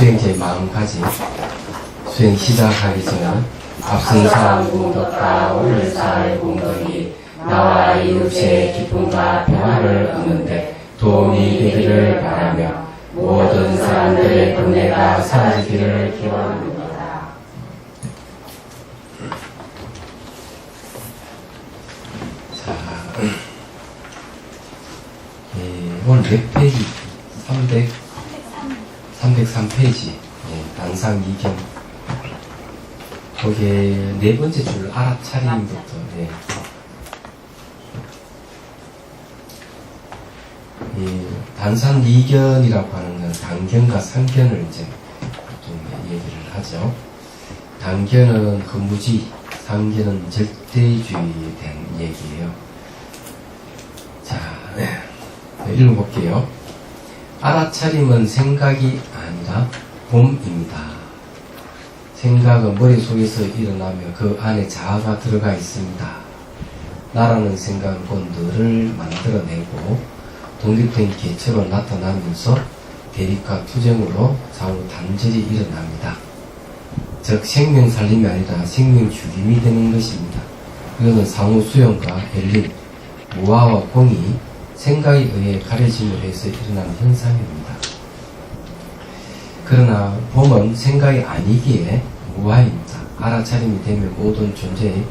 수행자의 마음가짐 수행 시작하기 전에 앞선상 공덕과 오늘 살 공덕이 나와 이웃의 기쁨과 평화를 얻는데 도움이 되기를 바라며 모든 사람들의 은혜가 사라지기를 기원합니다. 자, 오늘 몇 페이지? 303페이지. 당상 이견. 거기에 네 번째 줄 알아차림부터. 이 단상 이견이라고 하는 건 단견과 상견을 이제 좀 얘기를 하죠. 단견은 근무지, 상견은 절대주의에 대한 얘기예요. 자, 읽어볼게요. 알아차림은 생각이 아니라 봄입니다. 생각은 머릿속에서 일어나며 그 안에 자아가 들어가 있습니다. 나라는 생각은 곧 너를 만들어내고 독립된 개체로 나타나면서 대립과 투쟁으로 상호 단절이 일어납니다. 즉 생명 살림이 아니라 생명 죽임이 되는 것입니다. 이것은 상호 수용과 엘림, 무아와 공이 생각에 의해 가려짐으로 해서 일어나는 현상입니다. 그러나 봄은 생각이 아니기에 무아입니다. 알아차림이 되면 모든 존재에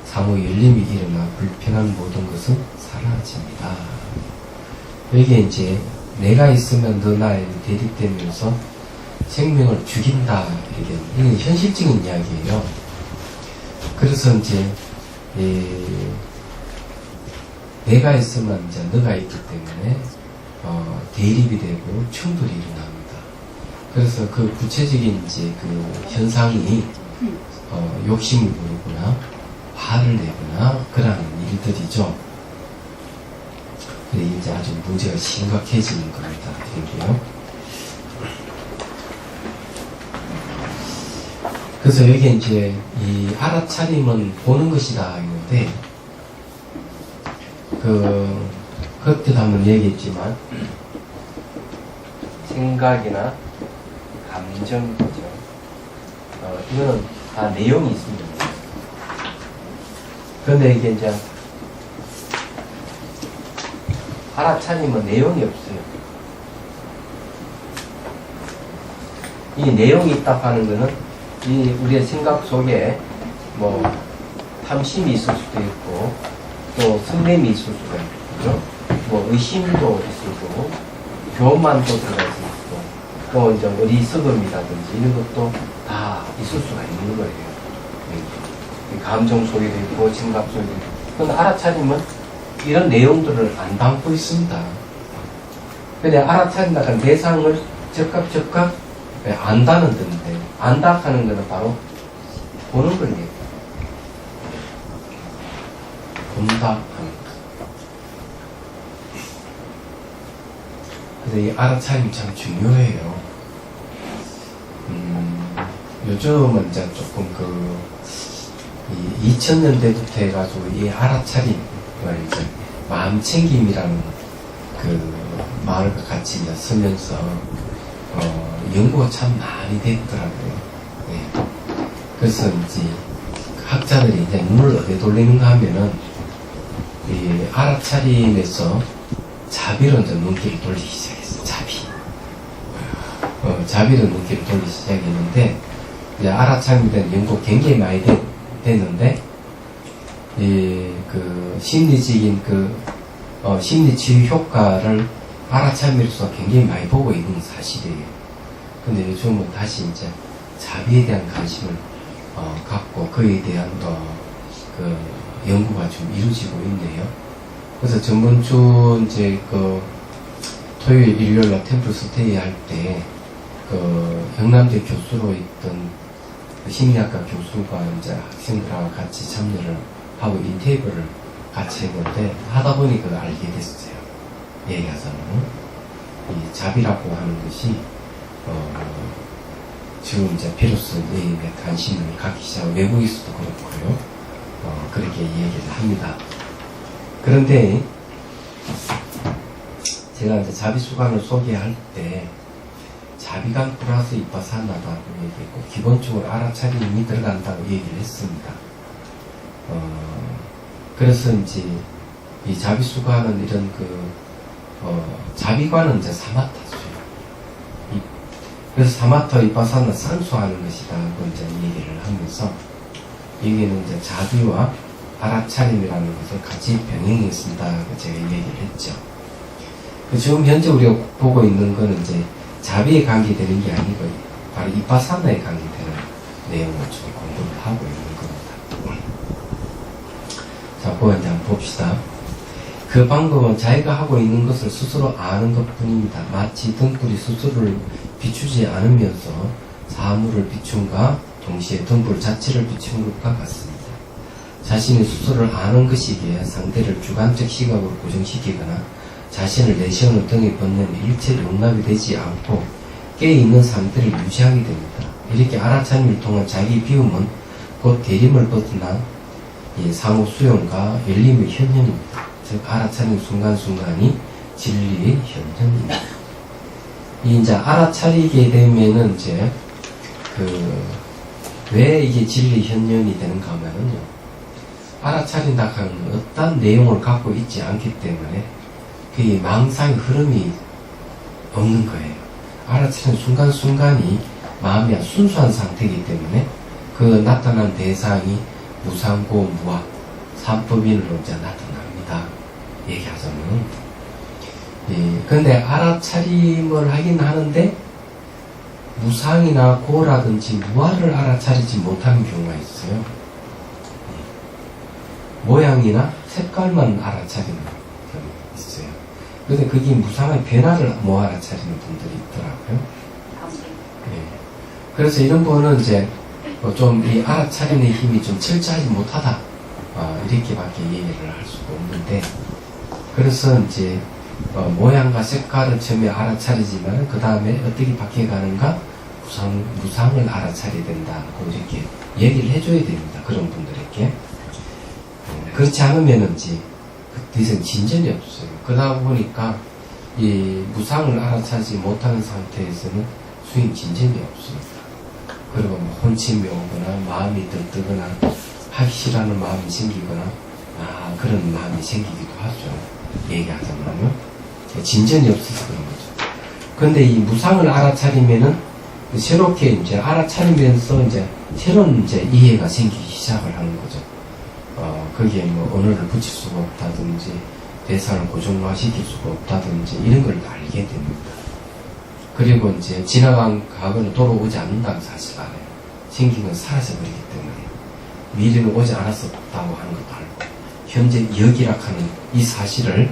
상호 열림이 일어나 불편한 모든 것은 사라집니다. 여기에 이제 내가 있으면 너 나에 대립되면서 생명을 죽인다. 이게 현실적인 이야기예요. 그래서 이제 내가 있으면 이제 너가 있기 때문에 대립이 되고 충돌이 일어납니다. 그래서 그 구체적인 이제 그 현상이 욕심을 부르거나 화를 내거나 그러는 일들이죠. 근데 이제 아주 문제가 심각해지는 겁니다. 이게요. 그래서 여기 이제 이 알아차림은 보는 것이다 있는데 그때도 한번 얘기했지만 생각이나 감정이죠. 이거는 다 내용이 있습니다. 그런데 이게 이제 알아차림은 내용이 없어요. 이 내용이 있다 하는 것은 이 우리의 생각 속에 뭐 탐심이 있을 수도 있고 또 성냄이 있을 수가 있고 뭐 의심도 있을 거고 교만도 들어갈 수 있고 또 이제 어리석음이라든지 이런 것도 다 있을 수가 있는 거예요. 감정 속에도 있고 생각 속에도 있고. 그런데 알아차림은 이런 내용들을 안 담고 있습니다. 근데 알아차린다는 대상을 적각 안다는 뜻인데 안다 하는 것은 바로 보는 거예요. 본다 하는 것. 그래서 이 알아차림 참 중요해요. 요즘은 이제 조금 2000년대부터 해가지고 이 알아차림 이제 마음챙김이라는 그 말을 같이 이제 쓰면서 연구가 참 많이 됐더라고요. 그래서 이제 학자들이 이제 눈을 어디에 돌리는가 하면은 이 알아차림에서 자비로 이제 눈길을 돌리기 시작했어요. 자비로 눈길을 돌리기 시작했는데 이제 알아차림에 대한 연구가 굉장히 많이 됐는데 그 심리적인 심리치유 효과를 알아차림으로서 굉장히 많이 보고 있는 사실이에요. 근데 요즘은 다시 이제 자비에 대한 관심을 갖고 그에 대한 그 연구가 좀 이루어지고 있네요. 그래서 저번주 이제 토요일, 일요일날 템플 스테이 할 때 영남대 교수로 있던 심리학과 교수가 이제 학생들하고 같이 참여를 하고 인테이블을 같이 했는데 하다 보니 그걸 알게 됐어요. 얘기하자면 이 자비라고 하는 것이 지금 이제 비로소 내 관심을 갖기 시작하고 외국에서도 그렇고요. 그렇게 얘기를 합니다. 그런데 제가 이제 자비수관을 소개할 때 자비감 플러스 이빠사나다고 얘기했고, 기본적으로 알아차림이 들어간다고 얘기를 했습니다. 그래서 이제 이 자비수관은 이런 자비관은 이제 사마타죠. 그래서 사마타 이빠사나 상수하는 것이다고 이제 얘기를 하면서, 여기는 이제 자비와 알아차림이라는 것을 같이 병행했습니다고 제가 얘기를 했죠. 지금 현재 우리가 보고 있는 거는 이제 자비에 관계되는 게 아니고 바로 이빠사나에 관계되는 내용을 좀 공부를 하고 있는 겁니다. 자, 그거 이제 한번 봅시다. 그 방법은 자기가 하고 있는 것을 스스로 아는 것 뿐입니다. 마치 등불이 스스로를 비추지 않으면서 사물을 비춘과 동시에 등불 자체를 비추는 것과 같습니다. 자신이 스스로를 아는 것이기에 상대를 주관적 시각으로 고정시키거나 자신을 내세우는 등의 번뇌는 일체 용납이 되지 않고 깨어있는 상태를 유지하게 됩니다. 이렇게 알아차림을 통한 자기 비움은 곧 대림을 벗어난 상호 수용과 열림의 현현입니다. 즉 알아차림 순간순간이 진리의 현현입니다. 이제 알아차리게 되면은 이제 왜 이게 진리 현현이 되는가 하면은요, 알아차린다 하는 어떤 내용을 갖고 있지 않기 때문에 그 망상의 흐름이 없는 거예요. 알아차리는 순간순간이 마음이 순수한 상태이기 때문에 그 나타난 대상이 무상고 무학 삼법인으로 이제 나타납니다. 얘기하자면. 근데 알아차림을 하긴 하는데 무상이나 고라든지 무아를 알아차리지 못하는 경우가 있어요. 모양이나 색깔만 알아차리는 경우가 있어요. 근데 그게 무상의 변화를 못 알아차리는 분들이 있더라고요. 그래서 이런 거는 이제 좀 이 알아차리는 힘이 좀 철저하지 못하다, 이렇게밖에 얘기를 할 수가 없는데, 그래서 이제 모양과 색깔은 처음에 알아차리지만 그 다음에 어떻게 바뀌어가는가 무상을 알아차려야 된다고 이렇게 얘기를 해줘야 됩니다. 그런 분들에게. 그렇지 않으면 이제 더 이상 진전이 없어요. 그러다 보니까 이 무상을 알아차리지 못하는 상태에서는 수행 진전이 없습니다. 그리고 뭐 혼침이 오거나 마음이 들뜨거나 하기 싫어하는 마음이 생기거나 그런 마음이 생기기도 하죠. 얘기하자면요. 진전이 없어서 그런 거죠. 근데 이 무상을 알아차리면은 새롭게 이제 알아차리면서 이제 새로운 이제 이해가 생기기 시작을 하는 거죠. 거기에 뭐 언어를 붙일 수가 없다든지 대사를 고정화시킬 수가 없다든지 이런 걸 알게 됩니다. 그리고 이제 지나간 과거는 돌아오지 않는다는 사실을 알아요. 생긴 건 사라져버리기 때문에 미래는 오지 않았었다고 하는 것도 알고 현재 여기라 하는 이 사실을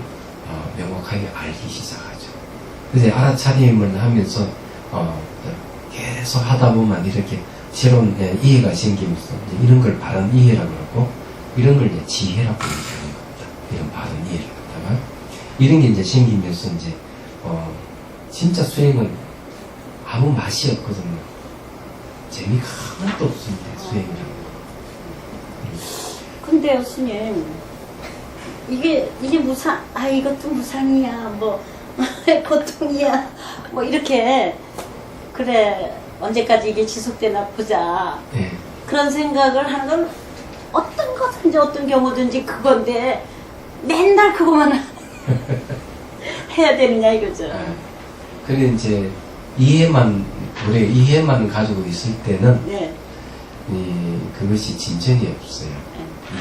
명확하게 알기 시작하죠. 그래서 알아차림을 하면서 계속 하다 보면 이렇게 새로운 이해가 생기면서 이런 걸 바른 이해라고 그러고 이런 걸 이제 지혜라고 얘기하는 겁니다. 이런 바른 이해를 갖다가 이런 게 이제 생기면서 이제 진짜 수행은 아무 맛이 없거든요. 재미가 하나도 없습니다. 수행이라는 거. 근데요, 스님, 이게 무상, 이것도 무상이야, 뭐, 고통이야, 뭐, 이렇게, 그래, 언제까지 이게 지속되나 보자. 네. 그런 생각을 하는 건 어떤 거든지 어떤 경우든지 그건데, 맨날 그거만 해야 되느냐, 이거죠. 그래, 이제, 우리가 이해만 가지고 있을 때는, 네. 그것이 진전이 없어요.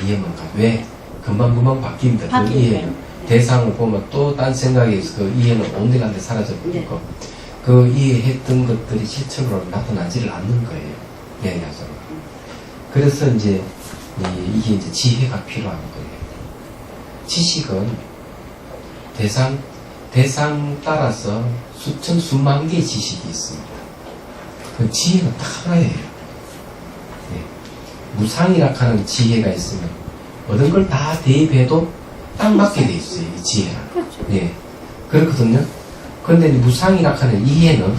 이해만 가지고. 왜? 금방금방 바뀝니다. 그 이해는. 네. 대상을 보면 또 딴 생각에 있어. 그 이해는 온데간데 사라져버리고, 네. 그 이해했던 것들이 실천으로 나타나지를 않는 거예요. 얘기하자면. 그래서 이제, 이게 이제 지혜가 필요한 거예요. 지식은 대상 따라서 수천, 수만 개의 지식이 있습니다. 그 지혜는 딱 하나예요. 네. 무상이라 하는 지혜가 있으면 모든 걸 다 대입해도 딱 맞게 돼 있어요. 이 지혜는. 그렇죠. 예. 그렇거든요. 그런데 무상이라 하는 이해는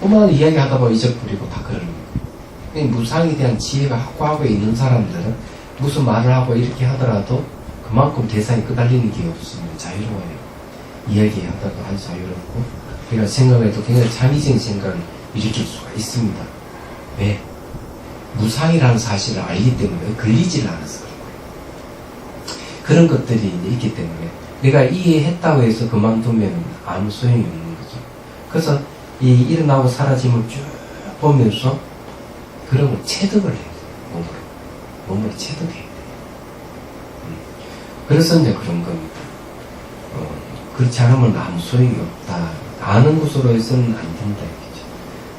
그만 이야기하다 보면 잊어버리고 다 그러는 거예요. 무상에 대한 지혜가 확고하고 있는 사람들은 무슨 말을 하고 이렇게 하더라도 그만큼 대상이 끄달리는 게 없으면 자유로워요. 이야기하다도 아주 자유롭고 우리가 생각해도 굉장히 창의적인 생각을 일으킬 수가 있습니다. 왜? 무상이라는 사실을 알기 때문에 걸리지를 않아서 그런 것들이 이제 있기 때문에 내가 이해했다고 해서 그만두면 아무 소용이 없는 거죠. 그래서 이 일어나고 사라짐을 쭉 보면서 그런 걸 체득을 해요. 몸으로 체득해야 돼요. 그래서 이제 그런 겁니다. 그렇지 않으면 아무 소용이 없다. 아는 것으로 해서는 안 된다. 이거죠.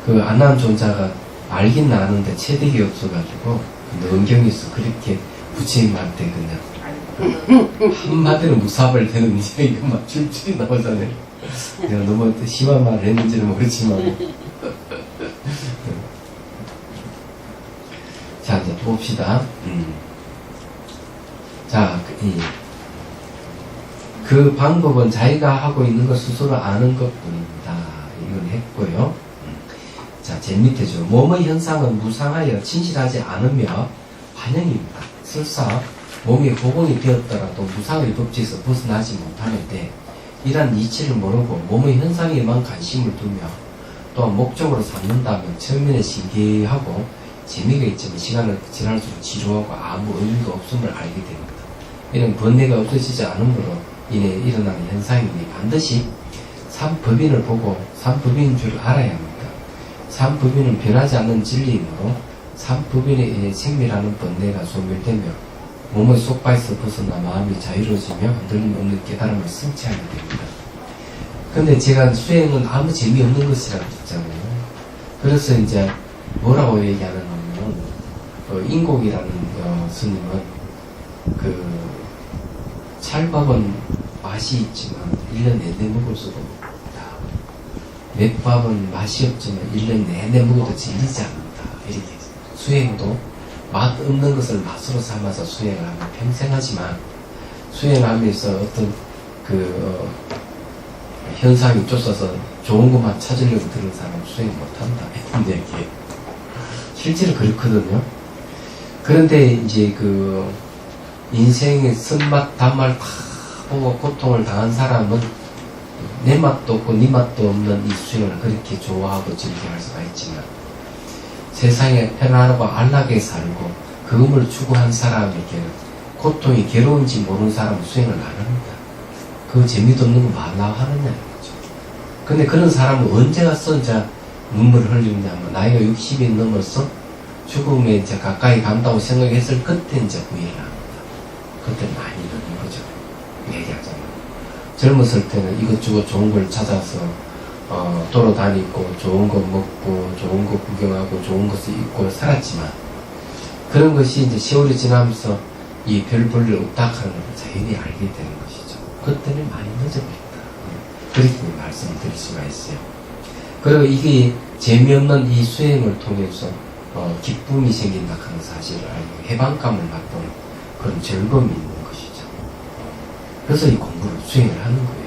그 안 아는 존자가 알긴 아는데 체득이 없어가지고 능경에서 그렇게 부처님한테 그냥 한마디로 무사발 되는 이제 이것만 줄줄이 나오잖아요. 내가 너무 심한 말을 했는지는 모르지만. 자, 이제 봅시다. 자, 그 방법은 자기가 하고 있는 것 스스로 아는 것 뿐입니다. 이걸 했고요. 자, 제일 밑에죠. 몸의 현상은 무상하여 진실하지 않으며 환영입니다. 설사 몸이 호공이 되었더라도 무상의 법칙에서 벗어나지 못하는데 이러한 이치를 모르고 몸의 현상에만 관심을 두며 또한 목적으로 삼는다면 처음에는 신기하고 재미가 있지만 시간을 지날수록 지루하고 아무 의미가 없음을 알게 됩니다. 이런 번뇌가 없어지지 않으므로 인해 일어나는 현상이니 반드시 삼법인을 보고 삼법인인 줄 알아야 합니다. 삼법인은 변하지 않는 진리이므로 삼법인에 의해 생멸하는 번뇌가 소멸되며 몸의 속바에서 벗어나 마음이 자유로워지며 흔들림 없는 깨달음을 성취하게 됩니다. 근데 제가 수행은 아무 재미없는 것이라고 했잖아요. 그래서 이제 뭐라고 얘기하는 인곡이라는 스님은 찰밥은 맛이 있지만 1년 내내 먹을 수도 없다. 맷밥은 맛이 없지만 1년 내내 먹어도 질리지 않는다. 이렇게 수행도 맛 없는 것을 맛으로 삼아서 수행을 하면 평생 하지만 수행하면서 어떤 현상이 쫓아서 좋은 것만 찾으려고 들은 사람은 수행 못한다. 이런 얘기예요. 실제로 그렇거든요. 그런데 이제 인생의 쓴맛, 단맛 다 보고 고통을 당한 사람은 내 맛도 없고 네 맛도 없는 이 수행을 그렇게 좋아하고 즐겨할 수가 있지만 세상에 편안하고 안락하게 살고 그음을 추구한 사람에게는 고통이 괴로운지 모르는 사람은 수행을 안 합니다. 그 재미도 없는 거 말라 하느냐 이거죠. 근데 그런 사람은 언제 가서 이제 눈물을 흘리느냐면 나이가 60이 넘어서 죽음에 이제 가까이 간다고 생각했을 그때 이제 후회를 합니다. 그때 많이 이러는 거죠. 얘기하자면. 젊었을 때는 이것저것 좋은 걸 찾아서 돌아다니고 좋은 거 먹고 좋은 거 구경하고 좋은 것을 입고 살았지만 그런 것이 이제 세월이 지나면서 이 별 볼일 없다 하는 걸 자연히 알게 되는 것이죠. 그때는 많이 늦어버린다. 그렇게 말씀을 드릴 수가 있어요. 그리고 이게 재미없는 이 수행을 통해서 기쁨이 생긴다 하는 사실을 알고 해방감을 맛보는 그런 즐거움이 있는 것이죠. 그래서 이 공부를 수행을 하는 거예요.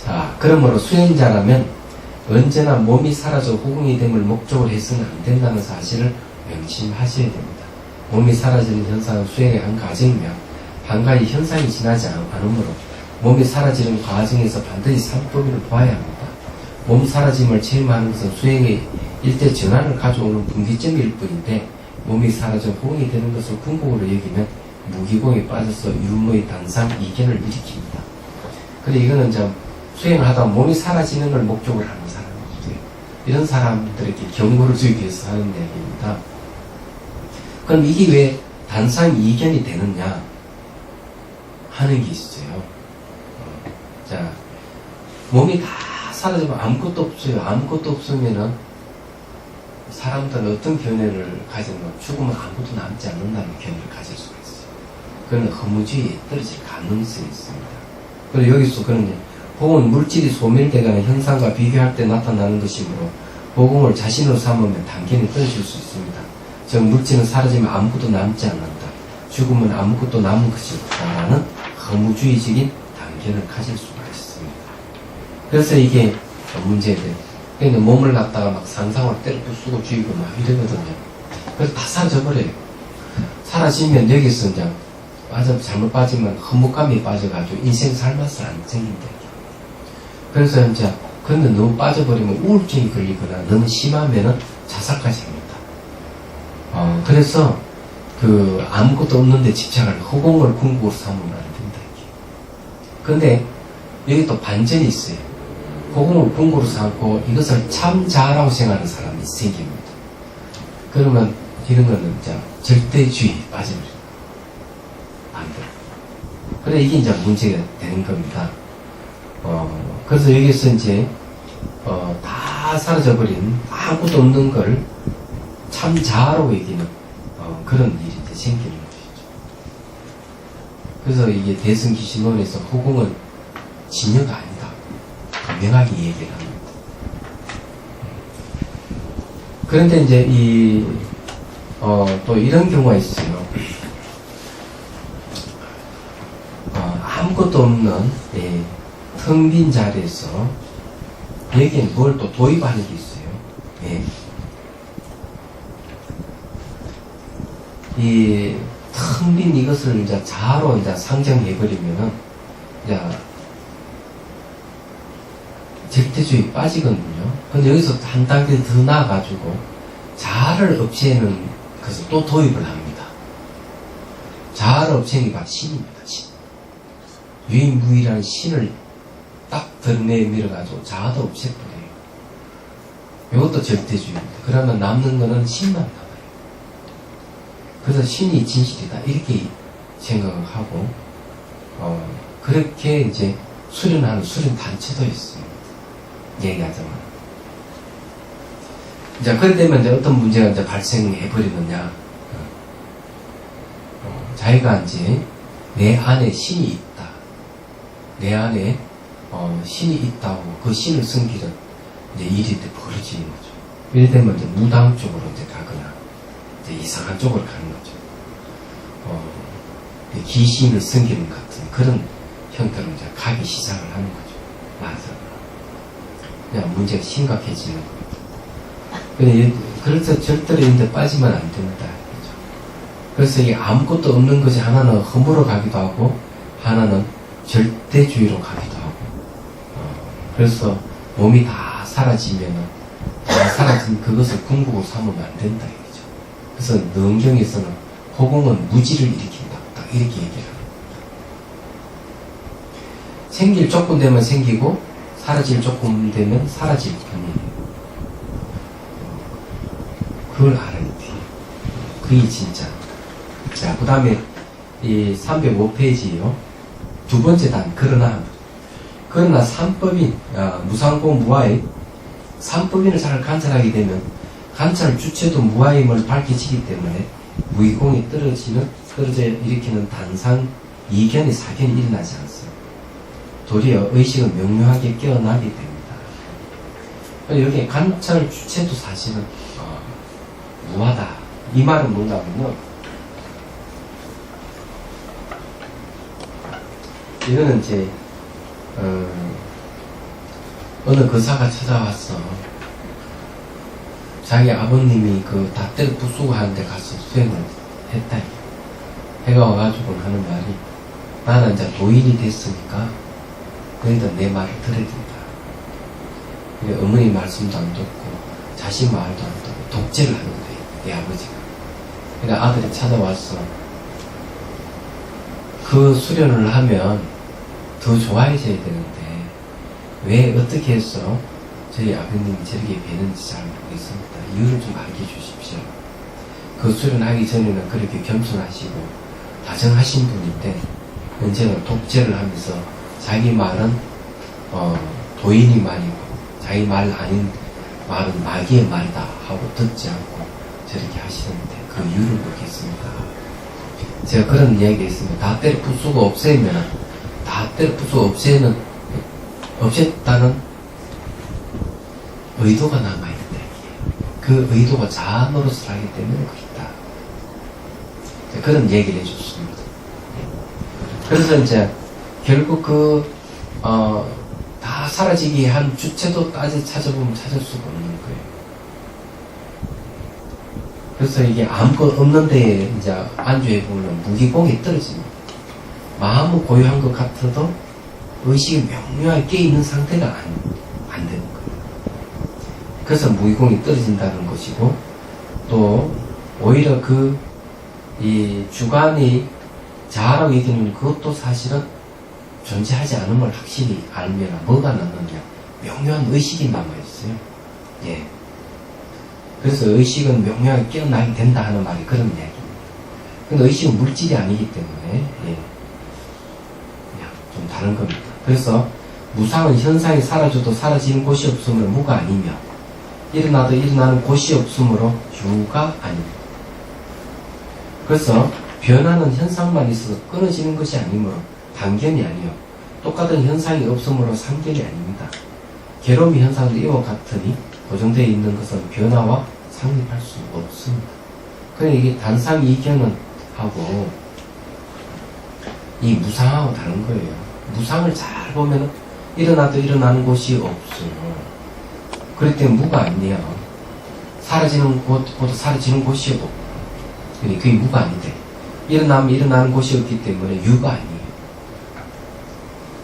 자, 그러므로 수행자라면 언제나 몸이 사라져 호공이 됨을 목적으로 해서는 안 된다는 사실을 명심하셔야 됩니다. 몸이 사라지는 현상은 수행의 한 과정이며 한 가지 현상이 지나지 않으므로 몸이 사라지는 과정에서 반드시 삼법인을 보아야 합니다. 몸 사라짐을 체험하는 것은 수행의 일대 전환을 가져오는 분기점일 뿐인데 몸이 사라져 호응이 되는 것을 궁극으로 여기면 무기공에 빠져서 유무의 단상 이견을 일으킵니다. 근데 이거는 이제 수행을 하다 몸이 사라지는 걸 목적으로 하는 사람이에요. 이런 사람들에게 경고를 주기 위해서 하는 이야기입니다. 그럼 이게 왜 단상 이견이 되느냐 하는 게 있어요. 자, 몸이 다 사라지면 아무것도 없어요. 아무것도 없으면은 사람들은 어떤 견해를 가지면 죽으면 아무것도 남지 않는다는 견해를 가질 수가 있어요. 그건 허무주의에 떨어질 가능성이 있습니다. 그리고 여기서 그런 호응은 물질이 소멸되거나 현상과 비교할 때 나타나는 것이므로 호응을 자신으로 삼으면 단견이 떨어질 수 있습니다. 즉 물질은 사라지면 아무것도 남지 않는다. 죽으면 아무것도 남은 것이 없다라는 허무주의적인 단견을 가질 수가 있습니다. 그래서 이게 문제인데 그러니까 몸을 갖다가 막 상상으로 때려 부수고 죽이고 막 이러거든요. 그래서 다 사라져버려요. 사라지면 여기서 이제 잘못 빠지면 허무감이 빠져가지고 인생 삶았을 안 생긴다. 그래서 이제 근데 너무 빠져버리면 우울증이 걸리거나 너무 심하면은 자살까지 합니다. 그래서 그 아무것도 없는데 집착을 허공을 궁극으로 삼으면 안 된다. 근데 여기 또 반전이 있어요. 허공을 궁극으로 삼고 이것을 참 자라고 생각하는 사람이 생깁니다. 그러면 이런 거는 이제 절대주의 빠져버려요. 안 돼요. 그래 이게 이제 문제가 되는 겁니다. 그래서 여기서 이제 다 사라져버린 아무것도 없는 걸 참 자아라고 여기는 그런 일이 이제 생기는 것이죠. 그래서 이게 대승기신론에서 허공은 진여가 아니다. 분명하게 얘기를 합니다. 그런데 이제 또 이런 경우가 있어요. 아무것도 없는 텅 빈 자리에서 여기에 뭘 또 도입하는 게 있어요. 예. 이 텅 빈 이것을 이제 자아로 이제 상정해버리면은 이제 절대주의 빠지거든요. 근데 여기서 한 단계 더 나아가지고 자아를 없애는 것을 또 도입을 합니다. 자아를 없애는 게 바로 신입니다. 신. 유인무이라는 신을 딱 드러내밀어가지고 자아도 없애버려요. 이것도 절대주의입니다. 그러면 남는 거는 신만 남아요. 그래서 신이 진실이다 이렇게 생각을 하고 그렇게 이제 수련하는 수련 단체도 있어요. 얘기하자면 이제 그럴 때면 이제 어떤 문제가 이제 발생해 버리느냐, 자기가 이제 내 안에 신이 있다, 내 안에 신이 있다고 그 신을 섬기는 이제 일이 벌어지는 거죠. 이럴 때면 이제 무당 쪽으로 이제 가거나 이제 이상한 쪽으로 가는 거죠. 귀신을 섬기는 같은 그런 형태로 이제 가기 시작을 하는 거죠. 맞아. 그냥 문제가 심각해지는 겁니다. 그래서 절대로 이런데 빠지면 안 된다. 그렇죠? 그래서 이게 아무것도 없는 것이 하나는 허물어 가기도 하고 하나는 절대주의로 가기도 하고 그래서 몸이 다 사라지면은 다 사라진 그것을 궁극으로 삼으면 안 된다. 이거죠. 그래서 능경에서는 허공은 무지를 일으킨다. 딱 이렇게 얘기를 합니다. 생길 조건 되면 생기고 사라질 조건 되면 사라질 뿐이에요. 그걸 알아야 돼요. 그게 진짜. 자, 그 다음에 이 305페이지요. 두 번째 단, 그러나 삼법인, 무상고 무아의 삼법인을 잘 관찰하게 되면 관찰 주체도 무아임을 밝혀지기 때문에 무의공이 떨어져 일으키는 단상 이견의 사견이 일어나지 않습니다. 도리어 의식은 명료하게 깨어나게 됩니다. 여기 관찰 주체도 사실은 무하다. 이 말은 뭔가 하면요. 이거는 이제 어느 거사가 찾아왔어. 자기 아버님이 그 닷대를 부수고 하는데 가서 수행을 했다. 해가 와가지고 하는 말이, 나는 이제 도인이 됐으니까 너희들 내 말을 들어야 된다. 어머니 말씀도 안 듣고 자식 말도 안 듣고 독재를 하는 거예요. 내 아버지가. 그러니까 아들이 찾아와서 그 수련을 하면 더 좋아해져야 되는데 왜 어떻게 해서 저희 아버님이 저렇게 배는지 잘 모르겠습니다. 이유를 좀 알려 주십시오. 그 수련하기 전에는 그렇게 겸손하시고 다정하신 분인데 언제는 독재를 하면서 자기 말은 도인이 말이고 자기 말 아닌 말은 마귀의 말이다 하고 듣지 않고 저렇게 하시는데 그 이유를 모르겠습니다. 제가 그런 이야기가 있습니다. 다 때려 부수고 없애면 다 때려 부수고 없앴다는 의도가 남아있는데 그 의도가 자아 노릇을 하기 때문에 그렇다. 그런 얘기를 해줬습니다. 그래서 이제 결국 다 사라지게 한 주체도 따지 찾아보면 찾을 수가 없는 거예요. 그래서 이게 아무것도 없는 데에 이제 안주해보면 무기공이 떨어집니다. 마음은 고요한 것 같아도 의식이 명료하게 깨있는 상태가 안 됩니다. 그래서 무의공이 떨어진다는 것이고, 또 오히려 이 주관이 자아라고 얘기하는 그것도 사실은 존재하지 않음을 확실히 알면 뭐가 남느냐, 명료한 의식이 남아있어요. 예. 그래서 의식은 명료하게 깨어나게 된다 하는 말이 그런 이야기입니다. 근데 의식은 물질이 아니기 때문에, 예. 좀 다른 겁니다. 그래서 무상은 현상이 사라져도 사라지는 곳이 없으므로 무가 아니며, 일어나도 일어나는 곳이 없으므로 유가 아닙니다. 그래서 변화는 현상만 있어서 끊어지는 것이 아니므로 단견이 아니요, 똑같은 현상이 없으므로 상견이 아닙니다. 괴로움이 현상도 이와 같으니 고정되어 있는 것은 변화와 상립할 수 없습니다. 그러니까 이게 단상 이견은 하고 이 무상하고 다른 거예요. 무상을 잘 보면 일어나도 일어나는 곳이 없어요. 그렇기 때문에 무가 아니에요. 사라지는 곳보다 사라지는 곳이 없고, 그게 무가 아닌데, 일어나면 일어나는 곳이 없기 때문에 유가 아니에요.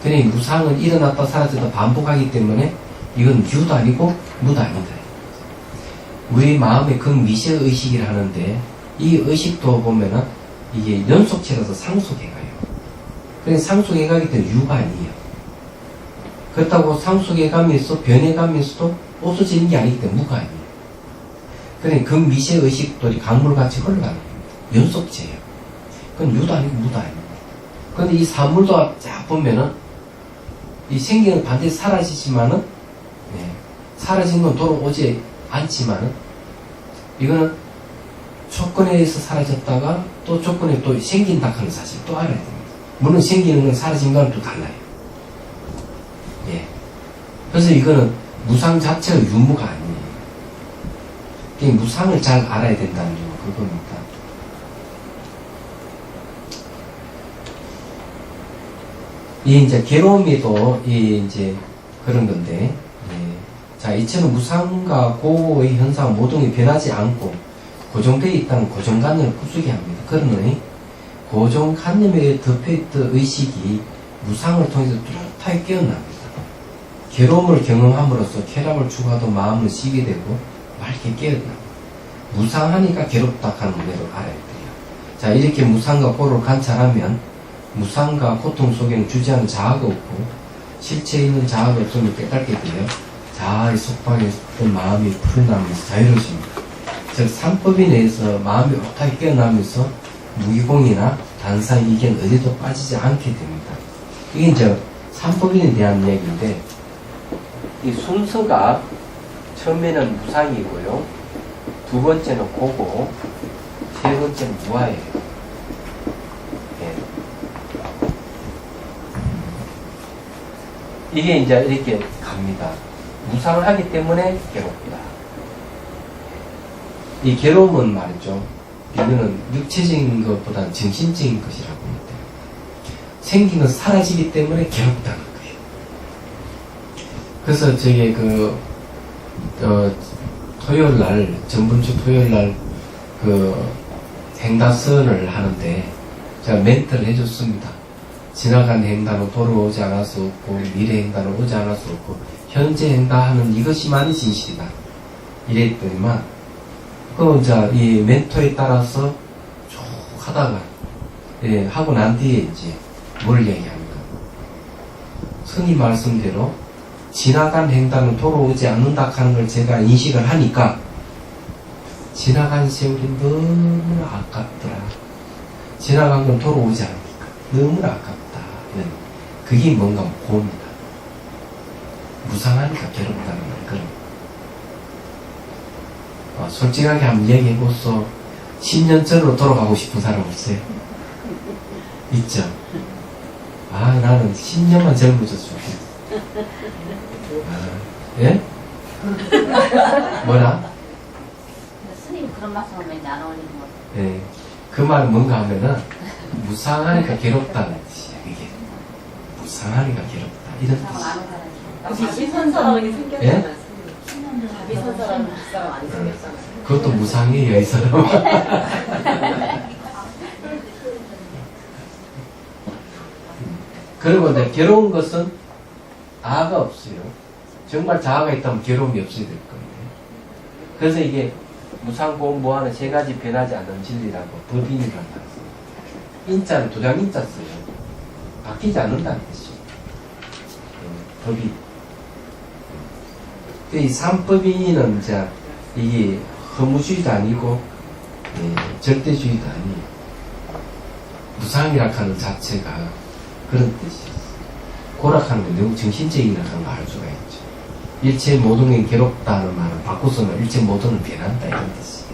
그러니 무상은 일어났다 사라졌다 반복하기 때문에 이건 유도 아니고 무도 아니다. 우리 마음의 그 미세의식이라 하는데, 이 의식도 보면은 이게 연속체라서 상속해가요. 그러니 상속해가기 때문에 유가 아니에요. 그렇다고 상속해가면서 변해가면서도 없어지는 게 아니기 때문에 무가 아니에요. 그러니까 그 미세의식들이 강물같이 흘러가는 겁니다. 연속체예요. 그건 유도 아니고 무도 아닙니다. 그런데 이 사물도 쫙 보면은 이 생기는 반드시 사라지지만은, 네, 사라진 건 돌아오지 않지만은, 이거는 조건에 의해서 사라졌다가 또 조건에 또 생긴다 하는 사실 또 알아야 됩니다. 물론 생기는 건 사라진 건 또 달라요. 예. 그래서 이거는 무상 자체가 유무가 아니에요. 그러니까 무상을 잘 알아야 된다는 점, 그겁니다. 이 이제 괴로움이도 이제 그런 건데, 예. 자, 이처럼 무상과 고의 현상 모동이 변하지 않고 고정되어 있다는 고정관념을 부수게 합니다. 그러니 고정관념에 덮여있던 의식이 무상을 통해서 뚜렷하게 깨어납니다. 괴로움을 경험함으로써 쾌락을 추구하던 마음은 쉬게 되고 맑게 깨어납니다. 무상하니까 괴롭다 하는 문제를 알아야 돼요. 자, 이렇게 무상과 고를 관찰하면 무상과 고통 속에는 주지하는 자아가 없고 실체에 있는 자아가 없음을 깨닫게 되어 자아의 속박에 있던 마음이 풀어나면서 자유로워집니다. 즉 삼법에 내에서 마음이 옳게 깨어나면서 무기공이나 단상 이견 어디도 빠지지 않게 됩니다. 이게 이제 삼법인에 대한 얘기인데, 이 순서가 처음에는 무상이고요, 두 번째는 고고, 세 번째는 무아예요. 예. 이게 이제 이렇게 갑니다. 무상을 하기 때문에 괴롭다. 이 괴로움은 말이죠, 이거는 육체적인 것보다는 정신적인 것이라고 합니다. 생긴 건 사라지기 때문에 괴롭다는 거예요. 그래서 저게 토요일 날, 전번주 토요일 날 행다선을 하는데 제가 멘트를 해줬습니다. 지나간 행다는 돌아오지 않을 수 없고 미래 행다는 오지 않을 수 없고 현재 행다하는 이것이만이 진실이다. 이랬더니만 이제 이 멘토에 따라서 쭉 하다가, 예, 하고 난 뒤에 이제 뭘 얘기합니까? 스님 말씀대로 지나간 행단은 돌아오지 않는다 하는 걸 제가 인식을 하니까 지나간 세월이 너무 아깝더라. 지나간 건 돌아오지 않으니까 너무 아깝다. 그게 뭔가 고입니다. 무상하니까 괴롭다는 말. 솔직하게 한번 얘기해보소. 10년 전으로 돌아가고 싶은 사람 없어요? 있죠? 아, 나는 10년만 젊어졌으면 좋겠어. 예? 뭐라? 스님 그런 말씀을 맨날 안 어울리는 거. 예. 그 말은 뭔가 하면은, 무상하니까 괴롭다는 뜻이야, 이게. 무상하니까 괴롭다. 이런 뜻이야. 비슷한 사람이 생겼잖아요. 예? 비슷한 사람, 그 사람 안 생겼잖아요. 그것도 무상이에요, 이 사람. 그리고 이제 괴로운 것은 자아가 없어요. 정말 자아가 있다면 괴로움이 없어야 될 겁니다. 그래서 이게 무상보험 무한은 세 가지 변하지 않는 진리라고 법인이라는 말을 써요. 인자는 도장 인자 써요. 바뀌지 않는다는 뜻이죠. 법인. 이 삼법인은 이제 이게 허무주의도 아니고 절대주의도 아니에요. 무상이라 하는 자체가 그런 뜻이에요. 고락하는 건 너무 정신적이라는 걸 알 수가 있죠. 일체 모든 게 괴롭다는 말은 바꿔서는 일체 모든은 변한다 이런 뜻이에요.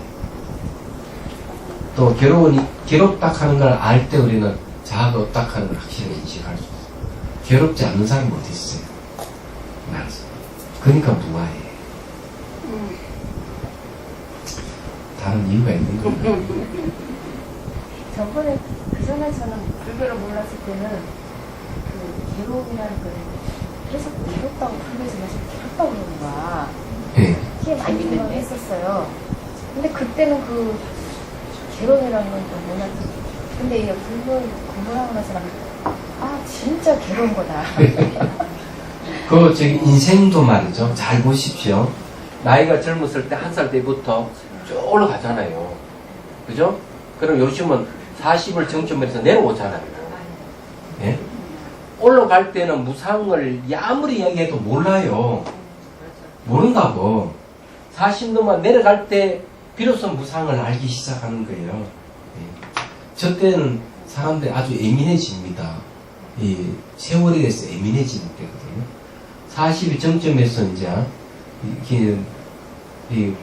또 괴롭다 하는 걸 알 때 우리는 자아가 없다 하는 걸 확실히 인식할 수 있어요. 괴롭지 않는 사람이 어디 있어요? 말씀. 그러니까 무아해. 다른 이유가 있는 건가요? 저번에 그 전에 저는 불교를 몰랐을 때는 그 괴로움이라는 걸 계속 괴롭다고 불교에서 괴롭다고 그러는 거야. 예. 그게 많이 생각을 했었어요. 근데 그때는 그 괴로움이라는 건 좀 몰랐지. 근데 이게 불교 공부하고 나서는 아 진짜 괴로운 거다. 저기 인생도 말이죠. 잘 보십시오. 나이가 젊었을 때 한 살 때부터 쭉 올라가잖아요. 그죠? 그럼 요즘은 40을 정점으로 해서 내려오잖아요. 예? 올라갈 때는 무상을 아무리 이야기해도 몰라요. 모른다고. 40 넘어 내려갈 때 비로소 무상을 알기 시작하는 거예요. 예. 저 때는 사람들이 아주 예민해집니다. 이 세월에 대해서 예민해지는 때거든요. 40이 정점에서 이제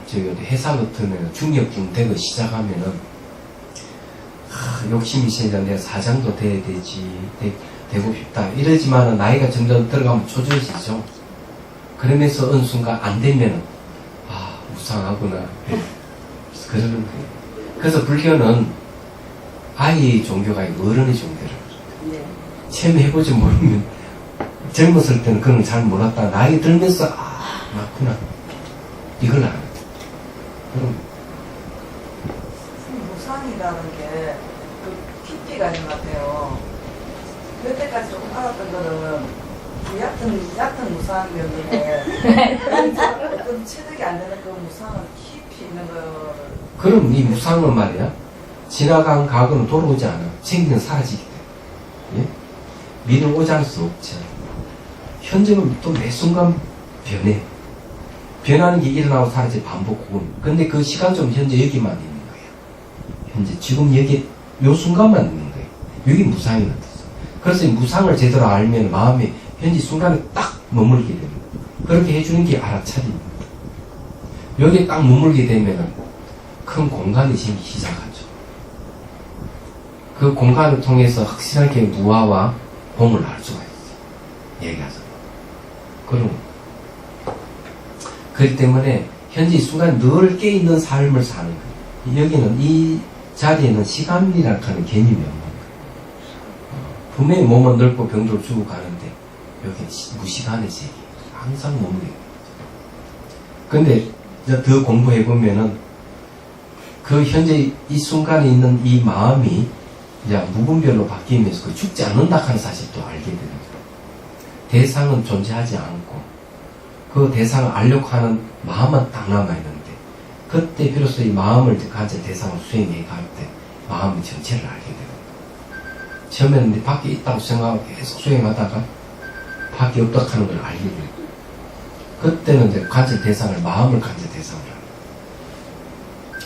저기 회사 같은 중력중 되고 시작하면은 욕심이 생겨 내가 사장도 돼야 되지 되고 싶다 이러지만은 나이가 점점 들어가면 초조해지죠. 그러면서 어느 순간 안 되면은 무상하구나 그러는 거예요. 그래서 불교는 아이의 종교가 아니고 어른의 종교를 체험해보지 모르면 젊었을 때는 그런 걸 잘 몰랐다 나이 들면서 맞구나 이걸 알아요. 그럼 무상이라는 게 그 깊이가 있는 것 같아요. 여태까지 조금 알았던 거는 그 얕은 무상이었는데 어떤 체득이 안 되는 그 무상은 깊이 있는 거. 그럼 이 무상은 말이야 지나간 과거는 돌아오지 않아. 생기는 사라지기 때문에. 예? 미래는 오지 않을 수 없죠. 현재는 또 매 순간 변해. 변하는 게 일어나고 사라지 반복하고. 근데 그 시간적으로 현재 여기만 있는 거예요. 현재 지금 여기 요 순간만 있는 거예요. 여기 무상이라는 뜻이에요. 그래서 이 무상을 제대로 알면 마음이 현재 순간에 딱 머물게 됩니다. 그렇게 해주는 게 알아차림입니다. 여기에 딱 머물게 되면은 큰 공간이 생기기 시작하죠. 그 공간을 통해서 확실하게 무아와 공을 알 수가 있어요. 얘기하자면. 그렇기 때문에 현재 이 순간 늘 깨있는 삶을 사는 거예요. 여기는 이 자리에는 시간이라는 개념이 없는 거예요. 분명히 몸은 넓고 병도 주고 가는데 여기는 무시간의 세계. 항상 머무르게 됩니다. 근데 이제 더 공부해보면은 그 현재 이 순간에 있는 이 마음이 이제 무분별로 바뀌면서 그 죽지 않는다 하는 사실도 알게 되는 거예요. 대상은 존재하지 않고 그 대상을 알려고 하는 마음은 딱 남아있는데 그때 비로소 이 마음을 가진 대상을 수행해 갈 때 마음의 전체를 알게 되는 거예요. 처음에는 밖에 있다고 생각하고 계속 수행하다가 밖에 없다 하는 걸 알게 돼요. 그때는 이제 가진 대상을 마음을 가진 대상을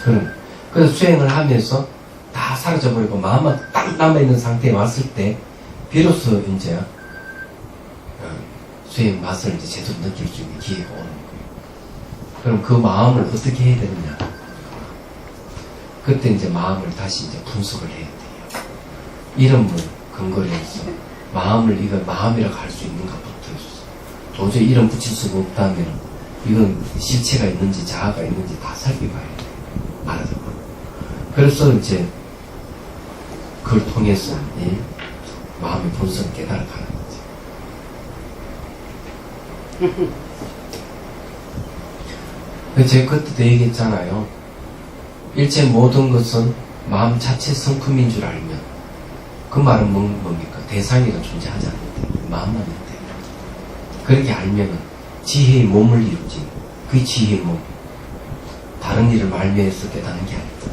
알아요. 그래서 수행을 하면서 다 사라져버리고 마음만 딱 남아있는 상태에 왔을 때 비로소 이제 수행 맛을 이제 제대로 느낄 수 있는 기회가 오는 거예요. 그럼 그 마음을 어떻게 해야 되느냐? 그때 이제 마음을 다시 이제 분석을 해야 돼요. 이런 근거를 해서 마음이라고 할 수 있는가부터 해서 도저히 이름 붙일 수가 없다면 이건 실체가 있는지 자아가 있는지 다 살펴봐야 돼요. 알아서. 그래서 이제 그걸 통해서 이 마음의 본성을 깨달아가는 거죠. 제가 그때도 얘기했잖아요. 일체 모든 것은 마음 자체 성품인 줄 알면 그 말은 뭡니까? 대상이가 존재하지 않는데 마음만 있대. 그렇게 알면은 지혜의 몸을 이루지. 그게 지혜의 몸. 다른 일을 말미해서 깨닫는 게 아니다.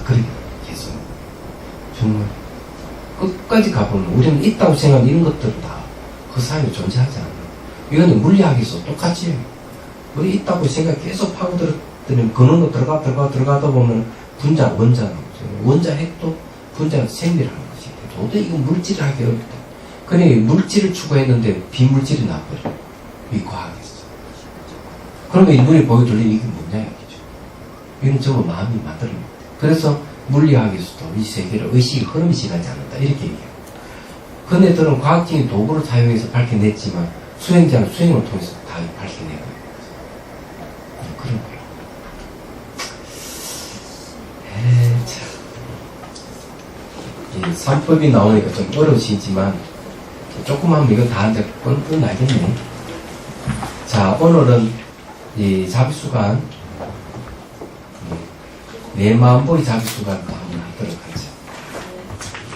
그렇게 계속 정말 끝까지 가보면 우리는 있다고 생각하는 이런 것들은 다 그 사이에 존재하지 않아요. 이거는 물리학에서 똑같이 우리 있다고 생각 계속 파고들었더니 근원으로 들어가다 보면 분자, 원자 나오죠. 원자 핵도 분자가 생리라는 것이 도저히 이거 물질을 하기 어렵다. 그러니 물질을 추구했는데 비물질이 나와버려. 이 과학에서. 그러면 이 눈이 보여줄리 이게 뭐냐 이거죠. 이건 전부 마음이 만드는 거예요. 그래서 물리학에서도 이 세계를 의식의 흐름이 지나지 않는다. 이렇게 얘기해요. 그네들은 과학적인 도구를 사용해서 밝혀냈지만 수행자는 수행을 통해서 다 밝혀내는 거예요. 그런 거예요. 참. 이 3법이 나오니까 좀 어려우시지만 조금 하면 이거 다 이제 끝나겠네. 자, 오늘은 이 자비수관, 내 마음보이 자비수관 한번 하도록 하죠.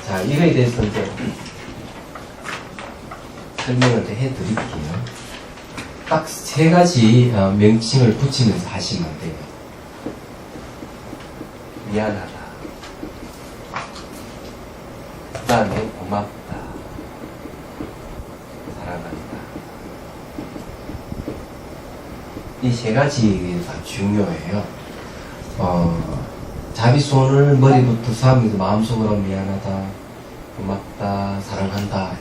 자, 이거에 대해서 이제 설명을 해드릴게요. 딱 3가지 명칭을 붙이면서 하시면 돼요. 미안하다. 그 다음에 고맙다. 사랑한다. 이 3가지가 중요해요. 자비 손을 머리부터 삼으면서 마음속으로 미안하다, 고맙다, 사랑한다.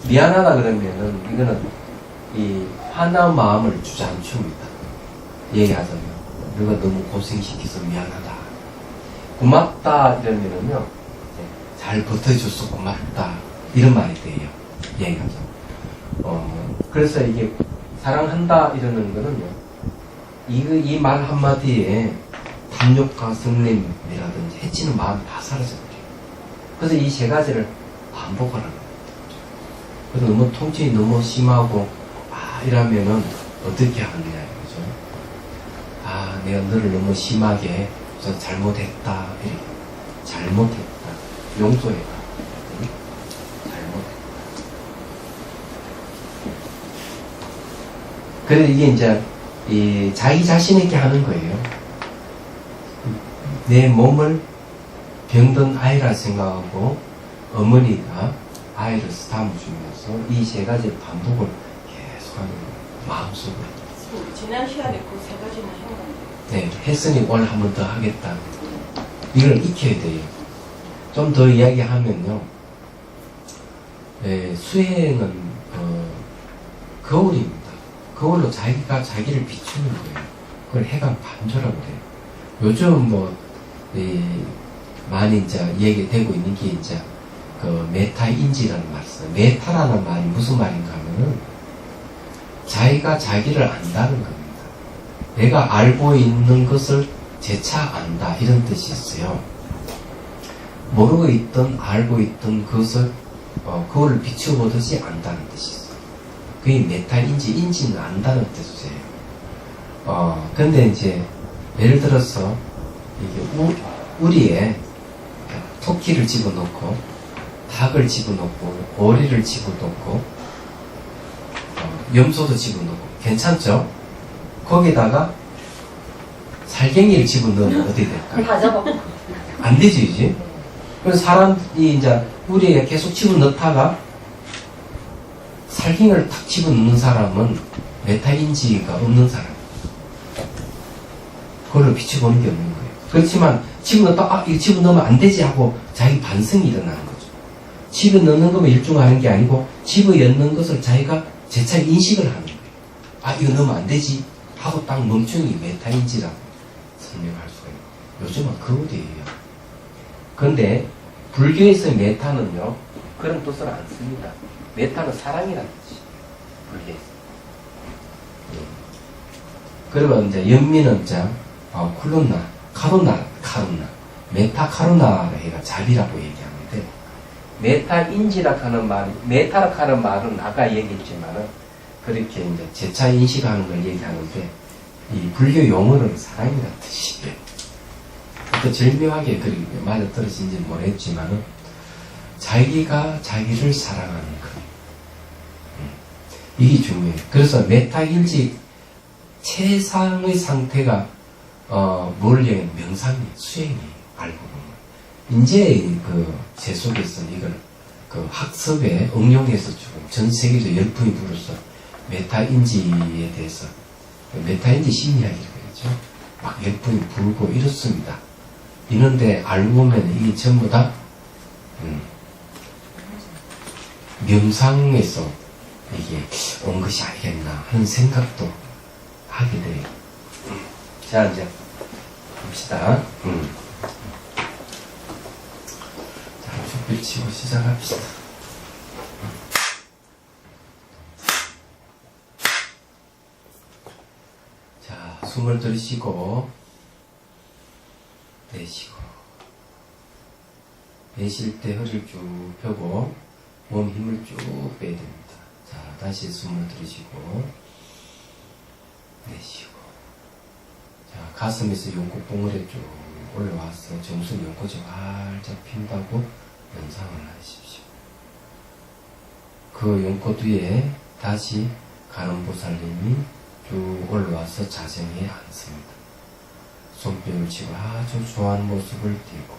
미안하다 그러면은 이거는 이 화난 마음을 주저앉힙니다. 얘기하자면 너가 너무 고생시켜서 미안하다. 고맙다 이러면은요, 잘 버텨줘서 고맙다 이런 말이 돼요. 얘기하자면. 그래서 이게 사랑한다 이러는 거는요, 이 말 한마디에 탐욕과 성냄이라든지 해치는 마음이 다 사라져버려요. 그래서 이 3가지를 반복을 하는 거예요. 그래서 너무 통증이 너무 심하고 이러면은 어떻게 하느냐 이거죠. 내가 너를 너무 심하게 잘못했다. 이렇게 잘못했다. 용서해라. 잘못했다. 그래서 이게 이제 자기 자신에게 하는 거예요. 내 몸을 병든 아이라 생각하고 어머니가 아이를 쓰다듬어 주면서 이 3가지를 반복을 계속하는 거예요. 마음속으로. 지난 시간에 그 3가지나 한 건데. 네, 했으니 오늘 한 번 더 하겠다. 이걸 익혀야 돼요. 좀 더 이야기하면요. 수행은 거울입니다. 거울로 자기가 자기를 비추는 거예요. 그걸 해강 반조라고 해요. 요즘 많이 이제 얘기되고 있는 게 이제 메타인지라는 말을 써요. 메타라는 말이 무슨 말인가 하면은 자기가 자기를 안다는 겁니다. 내가 알고 있는 것을 재차 안다 이런 뜻이 있어요. 모르고 있던 알고 있던 그것을 그거를 비추보듯이 안다는 뜻이 있어요. 그게 메타인지, 인지는 안다는 뜻이에요. 근데 이제 예를 들어서 이게 우리에 토끼를 집어넣고 닭을 집어넣고 오리를 집어넣고 염소도 집어넣고 괜찮죠? 거기다가 살갱이를 집어넣으면 어떻게 될까요? 다 잡아. 안 되죠, 이제? 그래서 사람이 이제 우리에 계속 집어넣다가 살갱이를 탁 집어넣는 사람은 메타인지가 없는 사람. 그걸로 비춰보는 게 없는 거예요. 그렇지만 집어넣다 이거 집어넣으면 안 되지 하고 자기 반성이 일어나는 거죠. 집어넣는 거면 일중하는 게 아니고 집어넣는 것을 자기가 재차 인식을 하는 거예요. 이거 넣으면 안 되지 하고 딱 멈추는 게 메타인지라고 설명할 수가 있어요. 요즘은 거울이에요. 그런데 불교에서의 메타는요, 그런 뜻을 안 씁니다. 메타는 사랑이라는 뜻이에요. 불교에서. 그리고 이제 연민은 이제 카루나, 메타 카루나라 해가 자비라고 얘기하는데, 메타인지라 하는 메타라 하는 말은 아까 얘기했지만은, 그렇게 이제 재차 인식하는 걸 얘기하는데, 이 불교 용어로는 사랑이라는 뜻이에요. 또 절묘하게 그렇게 맞아 떨어진지는 모르겠지만은, 자기가 자기를 사랑하는 것. 이게 중요해요. 그래서 메타인지 최상의 상태가 뭘 명상이 수행이 알고 보면 이제 제 속에서는 이걸 학습에 응용해서 지금 전 세계적으로 열풍이 불어서 메타인지에 대해서 메타인지 심리학이라고 그러죠. 막 열풍이 불고 이렇습니다. 이런데 알고 보면 이게 전부 다 명상에서 이게 온 것이 아니겠나 하는 생각도 하게 돼요. 자, 이제 봅시다. 자, 촛불 치고 시작합시다. 자, 숨을 들이쉬고 내쉬고, 내쉴 때 허리를 쭉 펴고 몸 힘을 쭉 빼야 됩니다. 자, 다시 숨을 들이쉬고 내쉬고, 자, 가슴에서 용꼬봉으로 쭉 올라와서 정수 용꼬지 활짝 핀다고 연상을 하십시오. 그 용꼬 뒤에 다시 관음보살님이 쭉 올라와서 자정에 앉습니다. 손뼉을 치고 아주 좋아하는 모습을 띄고,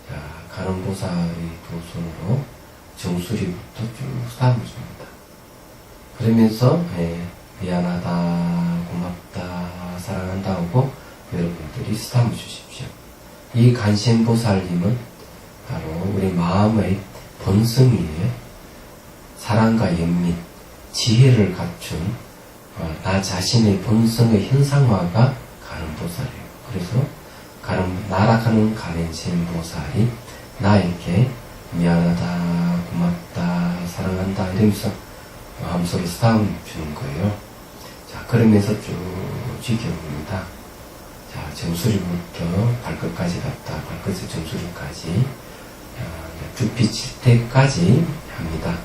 자, 관음보살이 두 손으로 정수리부터 쭉 쌓아줍니다. 그러면서 미안하다, 고맙다, 사랑한다 하고 여러분들이 스타을 주십시오. 이 간신보살님은 바로 우리 마음의 본성이에요. 사랑과 연민, 지혜를 갖춘 나 자신의 본성의 현상화가 간음보살이에요. 그래서 나락하는 간신보살이 나에게 미안하다, 고맙다, 사랑한다 이러면서 마음속에 스타을 주는 거예요. 자, 그러면서 쭉 지켜봅니다. 자, 정수리부터 발끝까지 갔다, 발끝에서 정수리까지 두피 칠 때까지 합니다.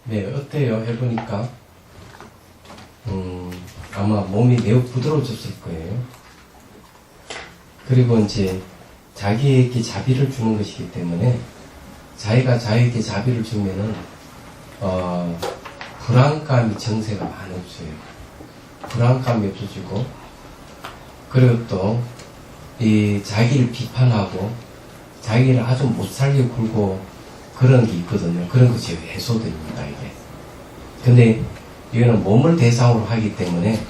네, 어때요? 해보니까 아마 몸이 매우 부드러워졌을 거예요. 그리고 이제 자기에게 자비를 주는 것이기 때문에 자기가 자기에게 자비를 주면은 불안감이 정세가 많이 없어요. 불안감이 없어지고, 그리고 또 이 자기를 비판하고 자기를 아주 못살게 굴고 그런 게 있거든요. 그런 것이 해소됩니다, 이게. 근데 이거는 몸을 대상으로 하기 때문에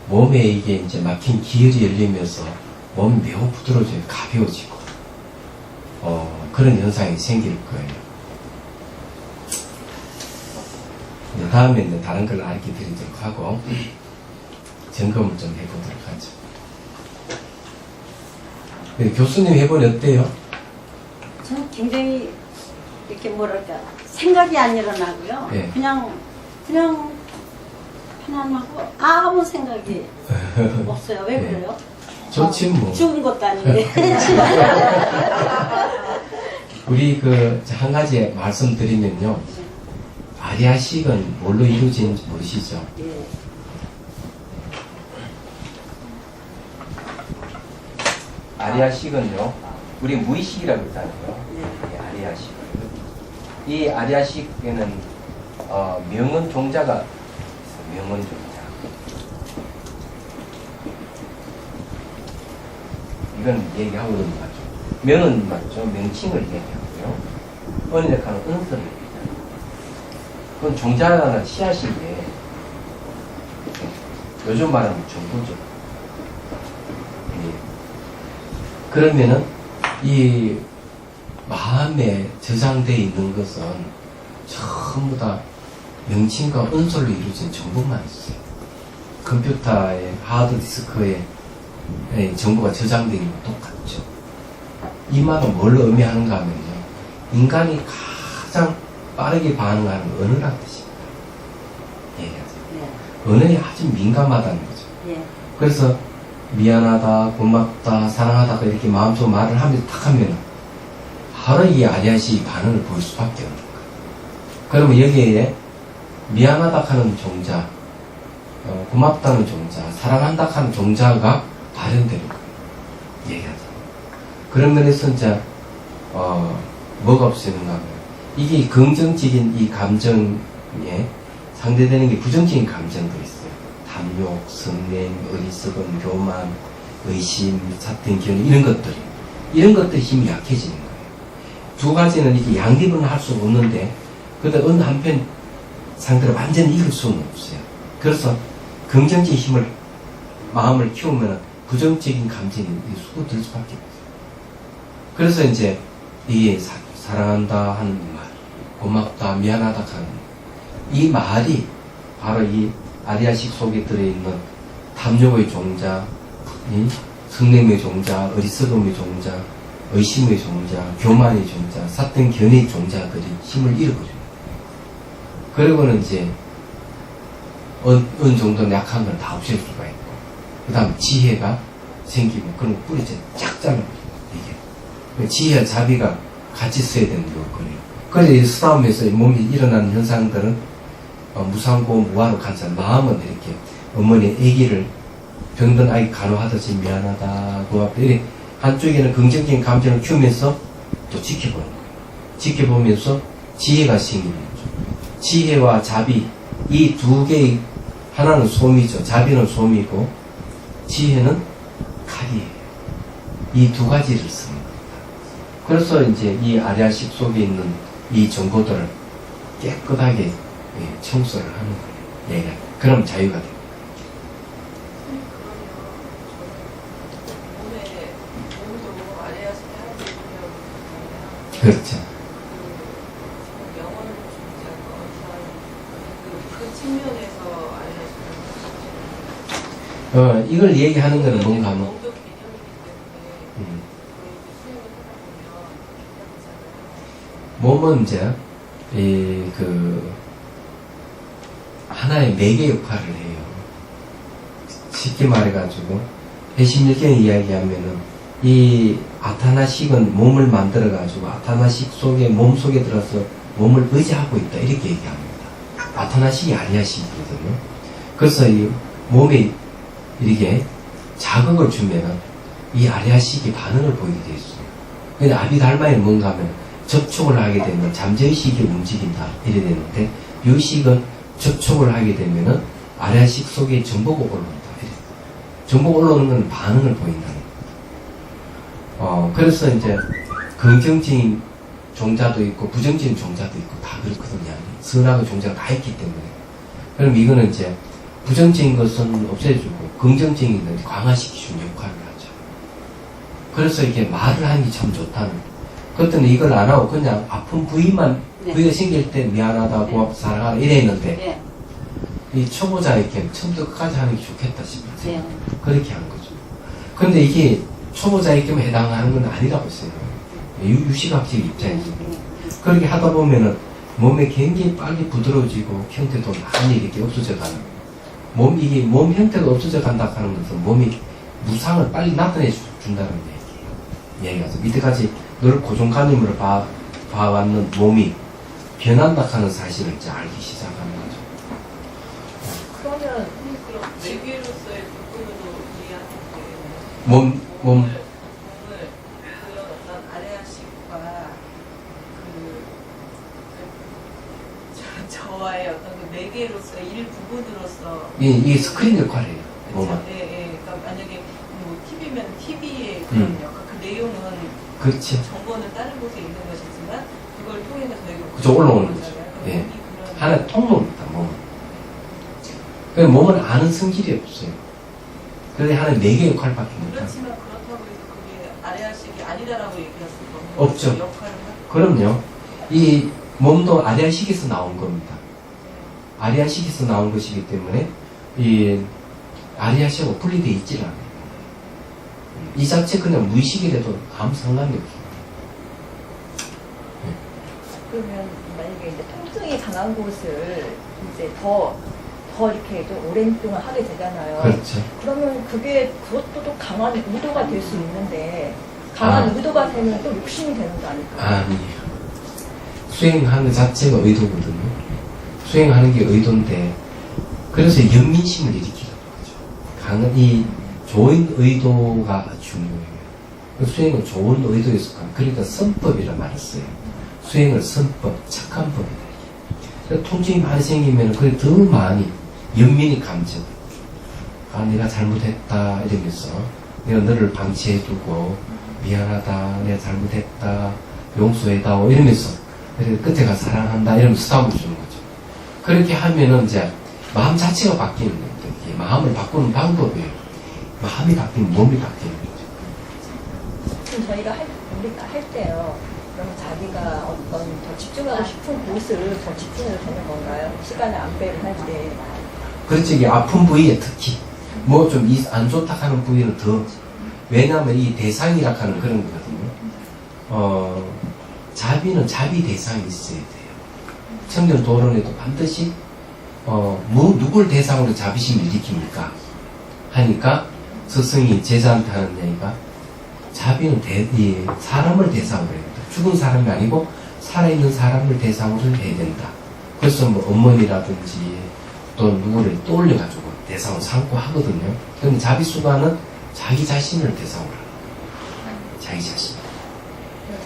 몸에 이게 이제 막힌 기혈이 열리면서 몸이 매우 부드러워져요. 가벼워지고 그런 현상이 생길 거예요. 이제 다음에 이제 다른 걸 알려 드리도록 하고 점검을 좀 해보도록 하죠. 교수님 해보니 어때요? 저는 굉장히 이렇게 뭐랄까 생각이 안 일어나고요. 네. 그냥 편안하고 아무 생각이 없어요. 왜 네. 그래요? 좋지 뭐. 죽은 것도 아닌데. 우리 한 가지 말씀드리면요. 아리아식은 뭘로 이루어지는지 모르시죠? 예. 아리아식은요, 우리 무의식이라고 있잖아요. 이 아리아식은. 이 아리아식에는 명은 종자가 있어요. 명은 종자. 이건 얘기하고 있는 거 맞죠? 명은 맞죠? 명칭을 얘기하고요. 언약하는 은서를 얘기하잖아요. 그건 종자나 씨앗인데, 요즘 말하면 정보죠. 그러면은 이 마음에 저장되어 있는 것은 전부 다 명칭과 은솔로 이루어진 정보만 있어요. 컴퓨터의 하드디스크에 정보가 저장되어 있는 건 똑같죠. 이 말은 뭘 의미하는가 하면요. 인간이 가장 빠르게 반응하는 언어라는 뜻입니다. 얘기하죠. 예. 언어에 아주 민감하다는 거죠. 예. 그래서 미안하다, 고맙다, 사랑하다 이렇게 마음속으로 말을 하면서 탁 하면 바로 이 아리아식 반응을 보일 수밖에 없는 거예요. 그러면 여기에 미안하다 하는 종자, 고맙다는 종자, 사랑한다 하는 종자가 발현되는 거예요. 얘기하자. 그런 면에서 이제 뭐가 없으는가 하면 이게 긍정적인 이 감정에 상대되는 게 부정적인 감정들이 있어요. 탐욕, 성냄, 어리석음, 교만, 의심, 사탕, 견해 이런 것들이 힘이 약해지는 거예요. 두 가지는 이게 양립은 할 수 없는데 그래도 어느 한편 상대를 완전히 이길 수는 없어요. 그래서 긍정적인 힘을 마음을 키우면 부정적인 감정이 수고될 수밖에 없어요. 그래서 이제 이게 사랑한다 하는 말, 고맙다, 미안하다 하는 이 말이 바로 이 아리아식 속에 들어있는 탐욕의 종자, 성냄의 종자, 어리석음의 종자, 의심의 종자, 교만의 종자, 사탕 견해의 종자들이 힘을 잃어버려요. 그리고는 이제 어느 정도는 약한 걸 다 없앨 수가 있고, 그 다음 지혜가 생기면 그런 뿌리째 쫙 잘라버려요. 이게 지혜와 자비가 같이 써야 되는 요건이에요. 그래서 이 싸움에서 몸이 일어나는 현상들은 무상고 무화로 간사, 마음은 이렇게 어머니 아기를 병든 아기 간호하듯이 미안하다, 고맙다 이렇게 한쪽에는 긍정적인 감정을 키우면서 또 지켜보는 거예요. 지켜보면서 지혜가 생기는 거죠. 지혜와 자비 이 두 개의 하나는 솜이죠. 자비는 솜이고 지혜는 칼이에요. 이 두 가지를 쓰는 겁니다. 그래서 이제 이 아리아식 속에 있는 이 정보들을 깨끗하게 청소를 하는 거예요. 예. 그럼 자유가 돼요. 그렇죠. 이걸 얘기하는 거는 뭔가 하면 몸은 이제 하나의 매개 역할을 해요. 쉽게 말해가지고 배심일경 이야기하면은 이 아타나식은 몸을 만들어가지고 아타나식 속에 몸 속에 들어서 몸을 의지하고 있다 이렇게 얘기합니다. 아토나식이 아리아식이거든요. 그래서 이 몸에 이렇게 자극을 주면은 이 아리아식이 반응을 보이게 돼 있어요. 근데 아비달마에는 뭔가 하면 접촉을 하게 되면 잠재의식이 움직인다 이래 되는데 이 식은 접촉을 하게 되면은 아리아식 속에 정보가 올라온다 이래. 정보가 올라오는 건 반응을 보인다는 그래서 이제 긍정적인 종자도 있고 부정적인 종자도 있고 다 그렇거든요. 선하고 종자가 다 있기 때문에. 그럼 이거는 이제 부정적인 것은 없애주고 긍정적인 것은 강화시키는 역할을 하죠. 그래서 이게 말을 하는 게 참 좋다는 거예요. 그때는 이걸 안 하고 그냥 아픈 부위만 네. 부위가 생길 때 미안하다 고맙다 사랑하다 이래 있는데 네. 이 초보자에게 처음부터 끝까지 하는 게 좋겠다 싶어요. 네. 그렇게 한 거죠. 근데 이게 초보자에게만 해당하는 건 아니라고 했어요. 유시각적 입장에서. 그렇게 하다 보면은 몸에 굉장히 빨리 부드러워지고 형태도 많이 이렇게 없어져 가는 이게 몸 형태가 없어져 간다 하는 것은 몸이 무상을 빨리 나타내 준다는 얘기예요. 이때까지 늘 고정관념으로 봐왔는 몸이 변한다 하는 사실을 이제 알기 시작하는 거죠. 그러면 내귀로서의 부분으로 이해하는데 몸, 몸을 그런 어떤 아레아식과 저와의 어떤 그 매개로서의 일부분으로서 이게 스크린 역할이에요. 몸은. 그렇죠. 예, 예. 그러니까 만약에 뭐 TV면 TV의 그런 역할, 그 내용은 그렇죠. 정보는 다른 곳에 있는 것이지만 그걸 통해서 저희가 그죠, 올라오는 거죠. 예. 하나의 통로입니다, 몸은. 그 몸은 아는 성질이 없어요. 그래서 하나의 4개 역할밖에 못해요. 그렇지만 그렇다고 해서 그게 아레아식이 아니다라고 얘기할 수가 없는 없죠. 거죠. 역할을 하고. 그럼요. 이 몸도 아리아식에서 나온 겁니다. 아리아식에서 나온 것이기 때문에 이 아리아식하고 분리되어 있질 않아요. 이 자체 그냥 무의식이라도 아무 상관이 없어요. 그러면 만약에 이제 통증이 강한 곳을 이제 더 이렇게 좀 오랜 동안 하게 되잖아요. 그렇죠. 그러면 그것도 또 강한 의도가 될 수 있는데 강한 의도가 되면 또 욕심이 되는 거 아닐까요? 아니에요. 수행하는 것 자체가 의도거든요. 수행하는 게 의도인데, 그래서 연민심을 일으키는 거죠. 이 좋은 의도가 중요해요. 수행은 좋은 의도에서 그러니까 선법이라 말을 써요. 수행을 선법, 착한 법이다. 통증이 많이 생기면 그게 더 많이 연민의 감정. 내가 잘못했다 이러면서 내가 너를 방치해두고 미안하다, 내가 잘못했다, 용서해다오 이러면서 그리고 끝에 가 사랑한다 이러면서 싸움을 주는 거죠. 그렇게 하면은 이제 마음 자체가 바뀌는 거예요. 이게 마음을 바꾸는 방법이에요. 마음이 바뀌면 몸이 바뀌는 거죠. 지금 저희가 우리가 할 때요. 그러면 자기가 어떤 더 집중하고 싶은 곳을 더 집중해도 되는 건가요? 시간을 안배를 할 때. 그렇죠. 이게 아픈 부위에 특히 뭐 좀 안 좋다 하는 부위는 더 왜냐하면 이 대상이라 하는 그런 거거든요. 자비는 자비 대상이 있어야 돼요. 청년 도론에도 반드시 누굴 대상으로 자비심을 일으킵니까? 하니까 스승이 제자한테 하는 얘기가 자비는 사람을 대상으로 해야 된다. 죽은 사람이 아니고 살아있는 사람을 대상으로 해야 된다. 그래서 뭐 어머니라든지 또 누구를 떠올려가지고 대상으로 삼고 하거든요. 그런데 자비수가는 자기 자신을 대상으로 하는 자기 자신.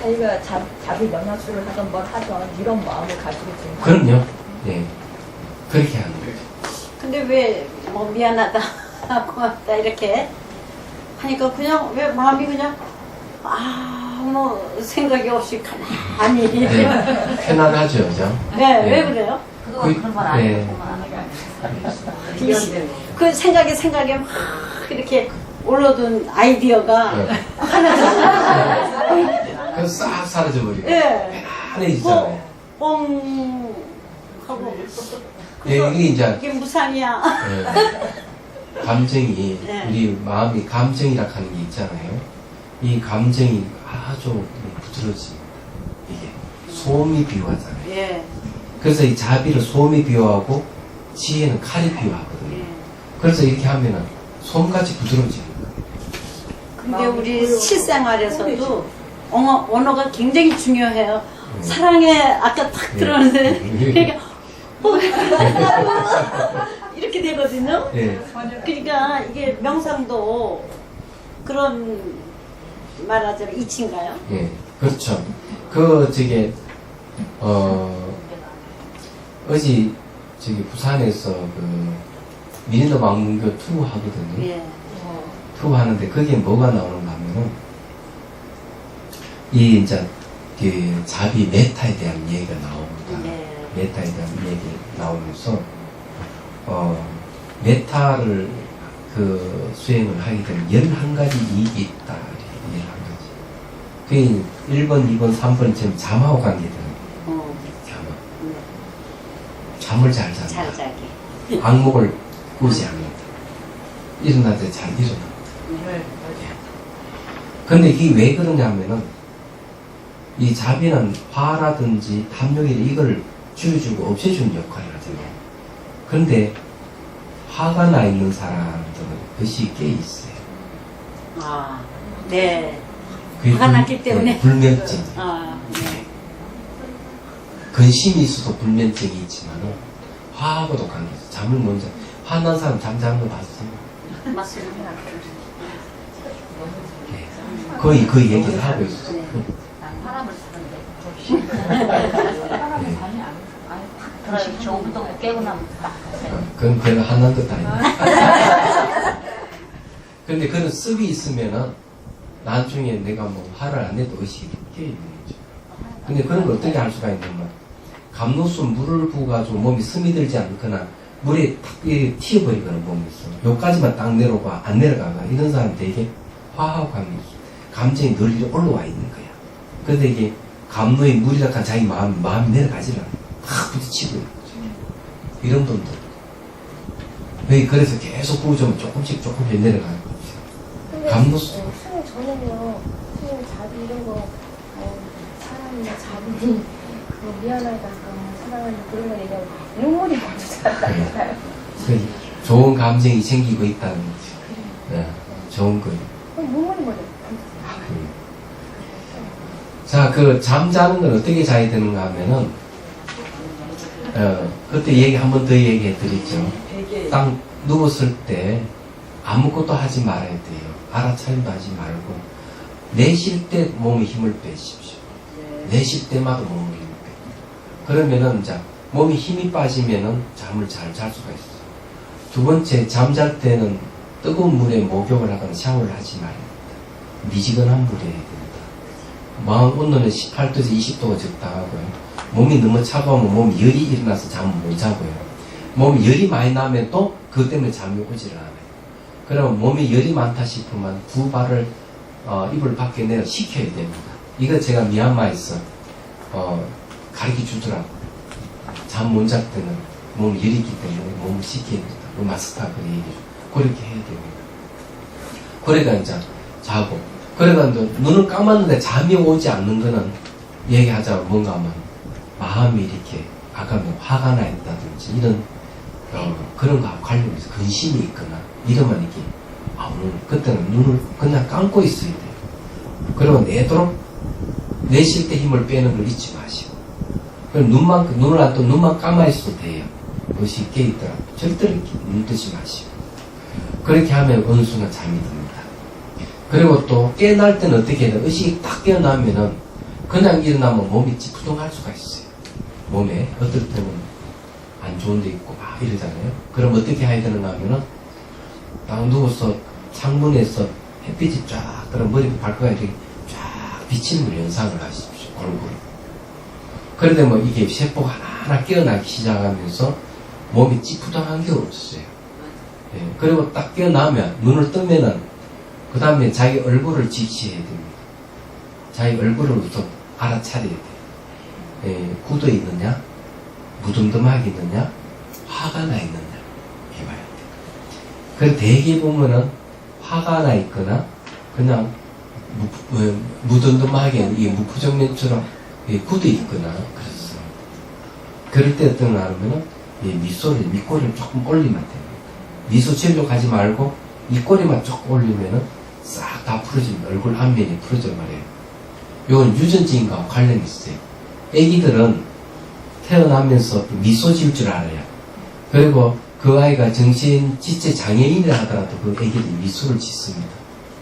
자기가 자기 명랑수를 하던 뭘 하던 이런 마음을 가지고 지금. 그럼요. 예. 그렇게 하는 거죠. 근데 왜 뭐 미안하다 고맙다 이렇게 하니까 그냥 왜 마음이 그냥 아무 생각이 없이 가만히 네. 편안하죠, 그죠? 네, 네. 왜 그래요? 그런 건 아니고. 그 생각에 막 이렇게 올라든 아이디어가 네. 그래서 싹 사라져버리고. 예. 편안해지잖아요. 뻥 하고 예, 이게 이제 이게 무상이야. 감정이 네. 우리 마음이 감정이라 하는 게 있잖아요. 이 감정이 아주 부드러워집니다. 이게 솜이 비유하잖아요. 예. 그래서 이 자비를 솜이 비유하고 지혜는 칼이 비유하거든요. 예. 그래서 이렇게 하면은 솜같이 부드러워지는 거예요. 근데 우리 실생활에서도 언어가 굉장히 중요해요. 사랑에 아까 딱 들었는데 그러니까 이렇게 되거든요. 예. 그러니까 이게 명상도 그런 말하자면 이치인가요? 예. 그렇죠. 그, 어제, 부산에서 미린더 망문교 2 하거든요. 예. 2 하는데, 거기에 뭐가 나오는가 하면은, 이제, 자비 메타에 대한 얘기가 나옵니다. 네. 메타에 대한 얘기 나오면서, 메타를 수행을 하게 되면 11가지 이익이 있다. 11가지. 그게 1번, 2번, 3번 지금 잠하고 관계되는 거예요. 잠. 잠을 잘 잔다. 잘 자기. 악목을 꾸지 않는다. 일어날 때 잘 일어난다. 근데 이게 왜 그러냐면은, 이 자비는 화라든지 탐욕이나 이걸 줄여주고 없애주는 역할을 하잖아요. 근데 화가 나 있는 사람들은 그것이 깨 있어요. 아, 네. 그게 화가 났기 때문에. 네, 불면증. 아, 네. 근심이 있어도 불면증이 있지만은 화하고도 관계있어. 잠을 먼저 화난 사람 잠자는 거 봤어요. 맞습니다. 네. 거의 그 얘기를 하고 있어. 네. 난 사람을 사는데. 네. 그래, 저부터 깨고 나면 딱. 그건 별로 화난 것도 아니야. 근데 그런 습이 있으면은 나중에 내가 뭐 화를 안 내도 의식이 깨 있는 거죠. 근데 그런 걸 어떻게 할 수가 있냐면 감로수 물을 부어가지고 몸이 스미 들지 않거나 물에 탁 튀어버리거나 몸에서 여기까지만 딱 내려오고 안 내려가거나 이런 사람 되게 화하고 감정이 늘 올라와 있는 거야. 근데 이게 감로의 물이라한 자기 마음이 내려가지를 않아. 탁 부딪히고 있는 거죠. 이런 분들. 왜 그래서 계속 부어주면 조금씩 내려가는 거죠. 감로수. 스님 저는요, 스님 자비 이런 거, 사람이나 자비, 미안하다, 사랑하는 그런 거 얘기하고 눈물이 먼저 난다니까요. 좋은 감정이 생기고 있다는 거죠. 네, 좋은 거예요. 눈물이 먼저. 자, 잠자는 건 어떻게 자야 되는가 하면은, 그때 한 번 더 얘기해 드리죠. 딱 누웠을 때 아무것도 하지 말아야 돼요. 알아차림도 하지 말고, 내쉴 때 몸에 힘을 빼십시오. 내쉴 때마다 몸에 힘을 빼. 그러면은, 몸에 힘이 빠지면은 잠을 잘 잘 수가 있어요. 두 번째, 잠잘 때는 뜨거운 물에 목욕을 하거나 샤워를 하지 말아야 됩니다. 미지근한 물에 해야 됩니다. 마음 온도는 18도에서 20도가 적당하고요. 몸이 너무 차가우면 몸이 열이 일어나서 잠을 못 자고요. 몸이 열이 많이 나면 또 그것 때문에 잠이 오질 않아요. 그러면 몸에 열이 많다 싶으면 두 발을 이불 밖에 내려 식혀야 됩니다. 이거 제가 미얀마에서 가르쳐 주더라고요. 잠 못 잘 때는 몸이 열이 있기 때문에 몸을 식혀야 된다. 그 마스터가 얘기해 줘. 그렇게 해야 됩니다. 그러니까 이제 자고. 그러니까 눈을 감았는데 잠이 오지 않는 거는 얘기하자면 뭔가 하면 마음이 이렇게 아까 뭐 화가 나 있다든지 이런 그런 거하고 관련해서 근심이 있거나 이러면 이렇게 오늘 그때는 눈을 그냥 감고 있어야 돼요. 그러면 내쉴 때 힘을 빼는 걸 잊지 마시고 그럼 눈을 안 뜨고 눈만 감아 있어도 돼요. 의식이 깨있더라도 절대로 이렇게 눈 뜨지 마시고 그렇게 하면 어느 순간 잠이 듭니다. 그리고 또 깨어날 때는 어떻게 해야 돼요? 의식이 딱 깨어나면은 그냥 일어나면 몸이 찌푸둥할 수가 있어요. 몸에 어떨 때는 안 좋은 데 있고 막 이러잖아요. 그럼 어떻게 해야 되는가 하면은 딱 누워서 창문에서 햇빛이 쫙 들어 머리 발가락에 이렇게 쫙 비치는 걸 연상을 하십시오. 얼굴. 그런데 뭐 이게 세포가 하나하나 깨어나기 시작하면서 몸이 찌푸둥한 게 없어요. 예. 그리고 딱 깨어나면 눈을 뜨면은 그 다음에 자기 얼굴을 직시해야 됩니다. 자기 얼굴을 우선 알아차려야 돼요. 예, 굳어 있느냐, 무덤덤하게 있느냐, 화가 나 있느냐, 해봐야 돼요. 그래서 대개 보면은 화가 나 있거나, 그냥 무덤덤하게, 이 무표정면처럼 굳어 있거나, 그렇습니다. 그럴 때 어떤 거 하면은, 밑꼬리를 조금 올리면 됩니다. 미소 지으려고 하지 말고, 밑꼬리만 조금 올리면은, 싹 다 풀어집니다. 얼굴 앞면이 풀어져 말이에요. 이건 유전증과 관련이 있어요. 애기들은 태어나면서 미소 지을 줄 알아요. 그리고 그 아이가 정신 지체 장애인이라 하더라도 그 애기들이 미소를 짓습니다.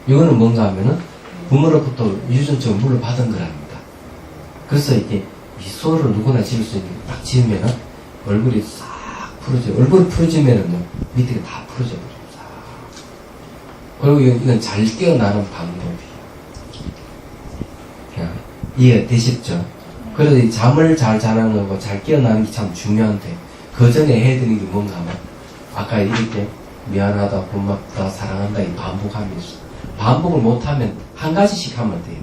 이거는 뭔가 하면은 부모로부터 유전적으로 물려받은 거랍니다. 그래서 이게 미소를 누구나 지을 수 있는 딱 지으면은 얼굴이 싹 풀어져요. 얼굴이 풀어지면은 밑에가 다 풀어져 버려요. 싹. 그리고 이건 잘 깨어나는 방법이에요. 이해되셨죠? 그래서 이 잠을 잘 자는 거고 잘 깨어나는 게 참 중요한데 그 전에 해야 되는 게 뭔가 하면 아까 이렇게 미안하다, 고맙다, 사랑한다 이 반복하면서 반복을 못하면 한 가지씩 하면 돼요.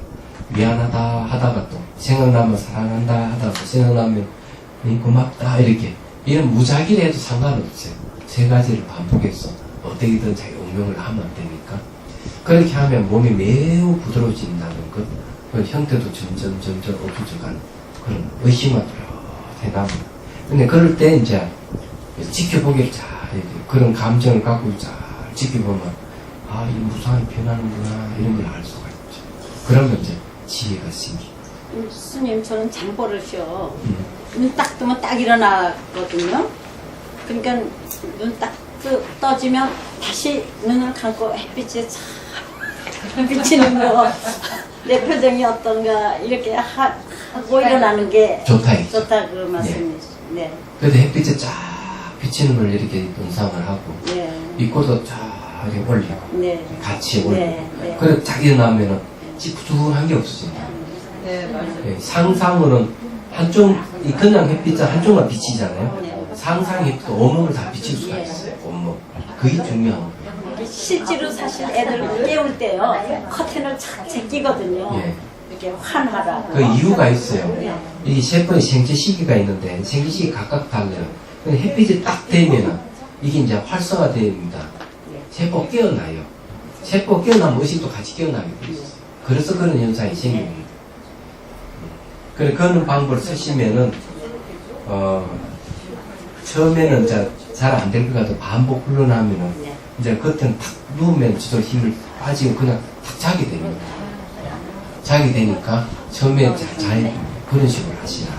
미안하다 하다가 또 생각나면 사랑한다 하다가 또 생각나면 고맙다 이렇게 이런 무작위로 해도 상관없어요. 세 가지를 반복해서 어떻게든 자기 운명을 하면 되니까 그렇게 하면 몸이 매우 부드러워진다는 것 그 형태도 점점 없어져가는 그런 의심만 대납니다. 근데 그럴 때 이제 지켜보기를 잘 해야 돼요. 그런 감정을 갖고 잘 지켜보면 아, 이 무상히 변하는구나 이런 걸 알 수가 있죠. 그러면 이제 지혜가 생기죠. 스님 저는 장버릇이요. 눈 딱 뜨면 딱 일어나거든요. 그러니까 눈 딱 떠지면 다시 눈을 감고 햇빛에 참 비치는 거. 내 표정이 어떤가 이렇게 하고 일어나는 게 좋다 이거죠. 좋다 그 말씀이죠. 네. 그래도 햇빛에 쫙 비치는 걸 이렇게 연상을 하고 네. 입고도 쫙 이렇게 올리고 네. 같이 올리고 네. 네. 그래 딱 일어나면은 찌푸둥한 게 없어진다. 네, 맞아요. 예, 상상으로는 한쪽 그냥 햇빛은 한쪽만 비치잖아요. 네. 상상 햇빛도 온몸을 다 비칠 수가 있어요. 온몸. 그게 중요한 거예요. 실제로 사실 애들 깨울 때요 커튼을 착 제끼거든요. 예. 이렇게 환하라고. 그 이유가 있어요. 네. 이게 세포의 생체 시기가 있는데 생체 시기 각각 달라요. 근데 햇빛이 딱 되면은 이게 이제 활성화됩니다. 세포 깨어나요. 세포 깨어나면 의식도 같이 깨어나게 돼 있어요. 그래서 그런 현상이 생깁니다. 그래 그런 방법을 쓰시면은 처음에는 잘 안 될 것 같아도 반복 훈련하면은 이제 그때는 탁 누우면 저도 힘을 빠지고 그냥 탁 자게 됩니다. 자게 되니까 처음에 잘 그런 식으로 하시라.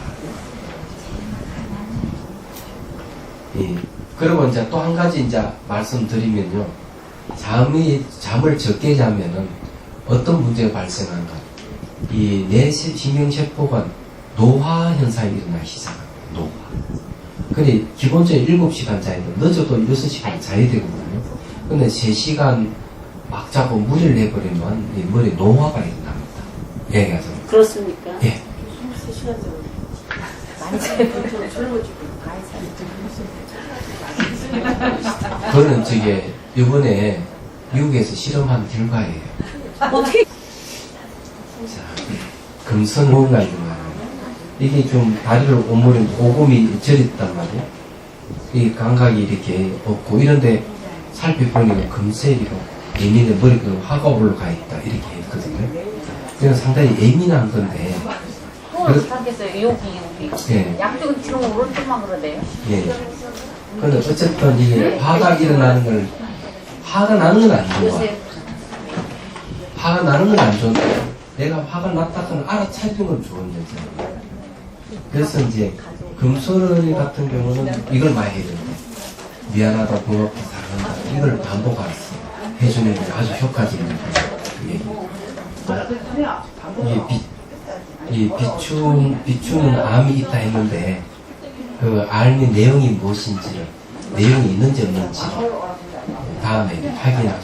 예. 그리고 이제 또 한 가지 이제 말씀드리면요. 잠을 적게 자면은 어떤 문제가 발생한가. 이 뇌 신경세포가 노화 현상이 일어나기 시작합니다. 노화. 근데 기본적으로 7시간 자야 돼. 늦어도 6시간 자야 되거든요. 근데 3시간 막 자고 무리를 해버리면 이 머리에 노화가 일어납니다. 얘기하자면. 그렇습니까? 예. 많이 젊어지고 그거는 저게 이번에 미국에서 실험한 결과예요. 어떻게? 자, 금선호가 일어나요. 이게 좀 다리를 오금이 저렸단 말이에요. 이 감각이 이렇게 없고 이런데 살펴보니까 금세 이렇게 예민해 머리가 화가 올라가 있다 이렇게 했거든요. 그냥 상당히 예민한 건데. 하겠어요. 여기 예. 양쪽은 뒤로 오른쪽만 그러네요. 예. 근데 어쨌든 이게 화가 일어나는 걸 화가 나는 건 안 좋아. 화가 나는 건 안 좋은데 내가 화가 났다고는 알아차리는 건 좋은 여자예요. 그래서 이제 금소리 같은 경우는 이걸 많이 해야 된다. 미안하다, 고맙다, 사랑한다 이걸 반복하면서 해주는 게 아주 효과적인 얘기예요. 이게 비추는 암이 있다 했는데 그 암의 내용이 무엇인지를 내용이 있는지 없는지 다음에 확인하고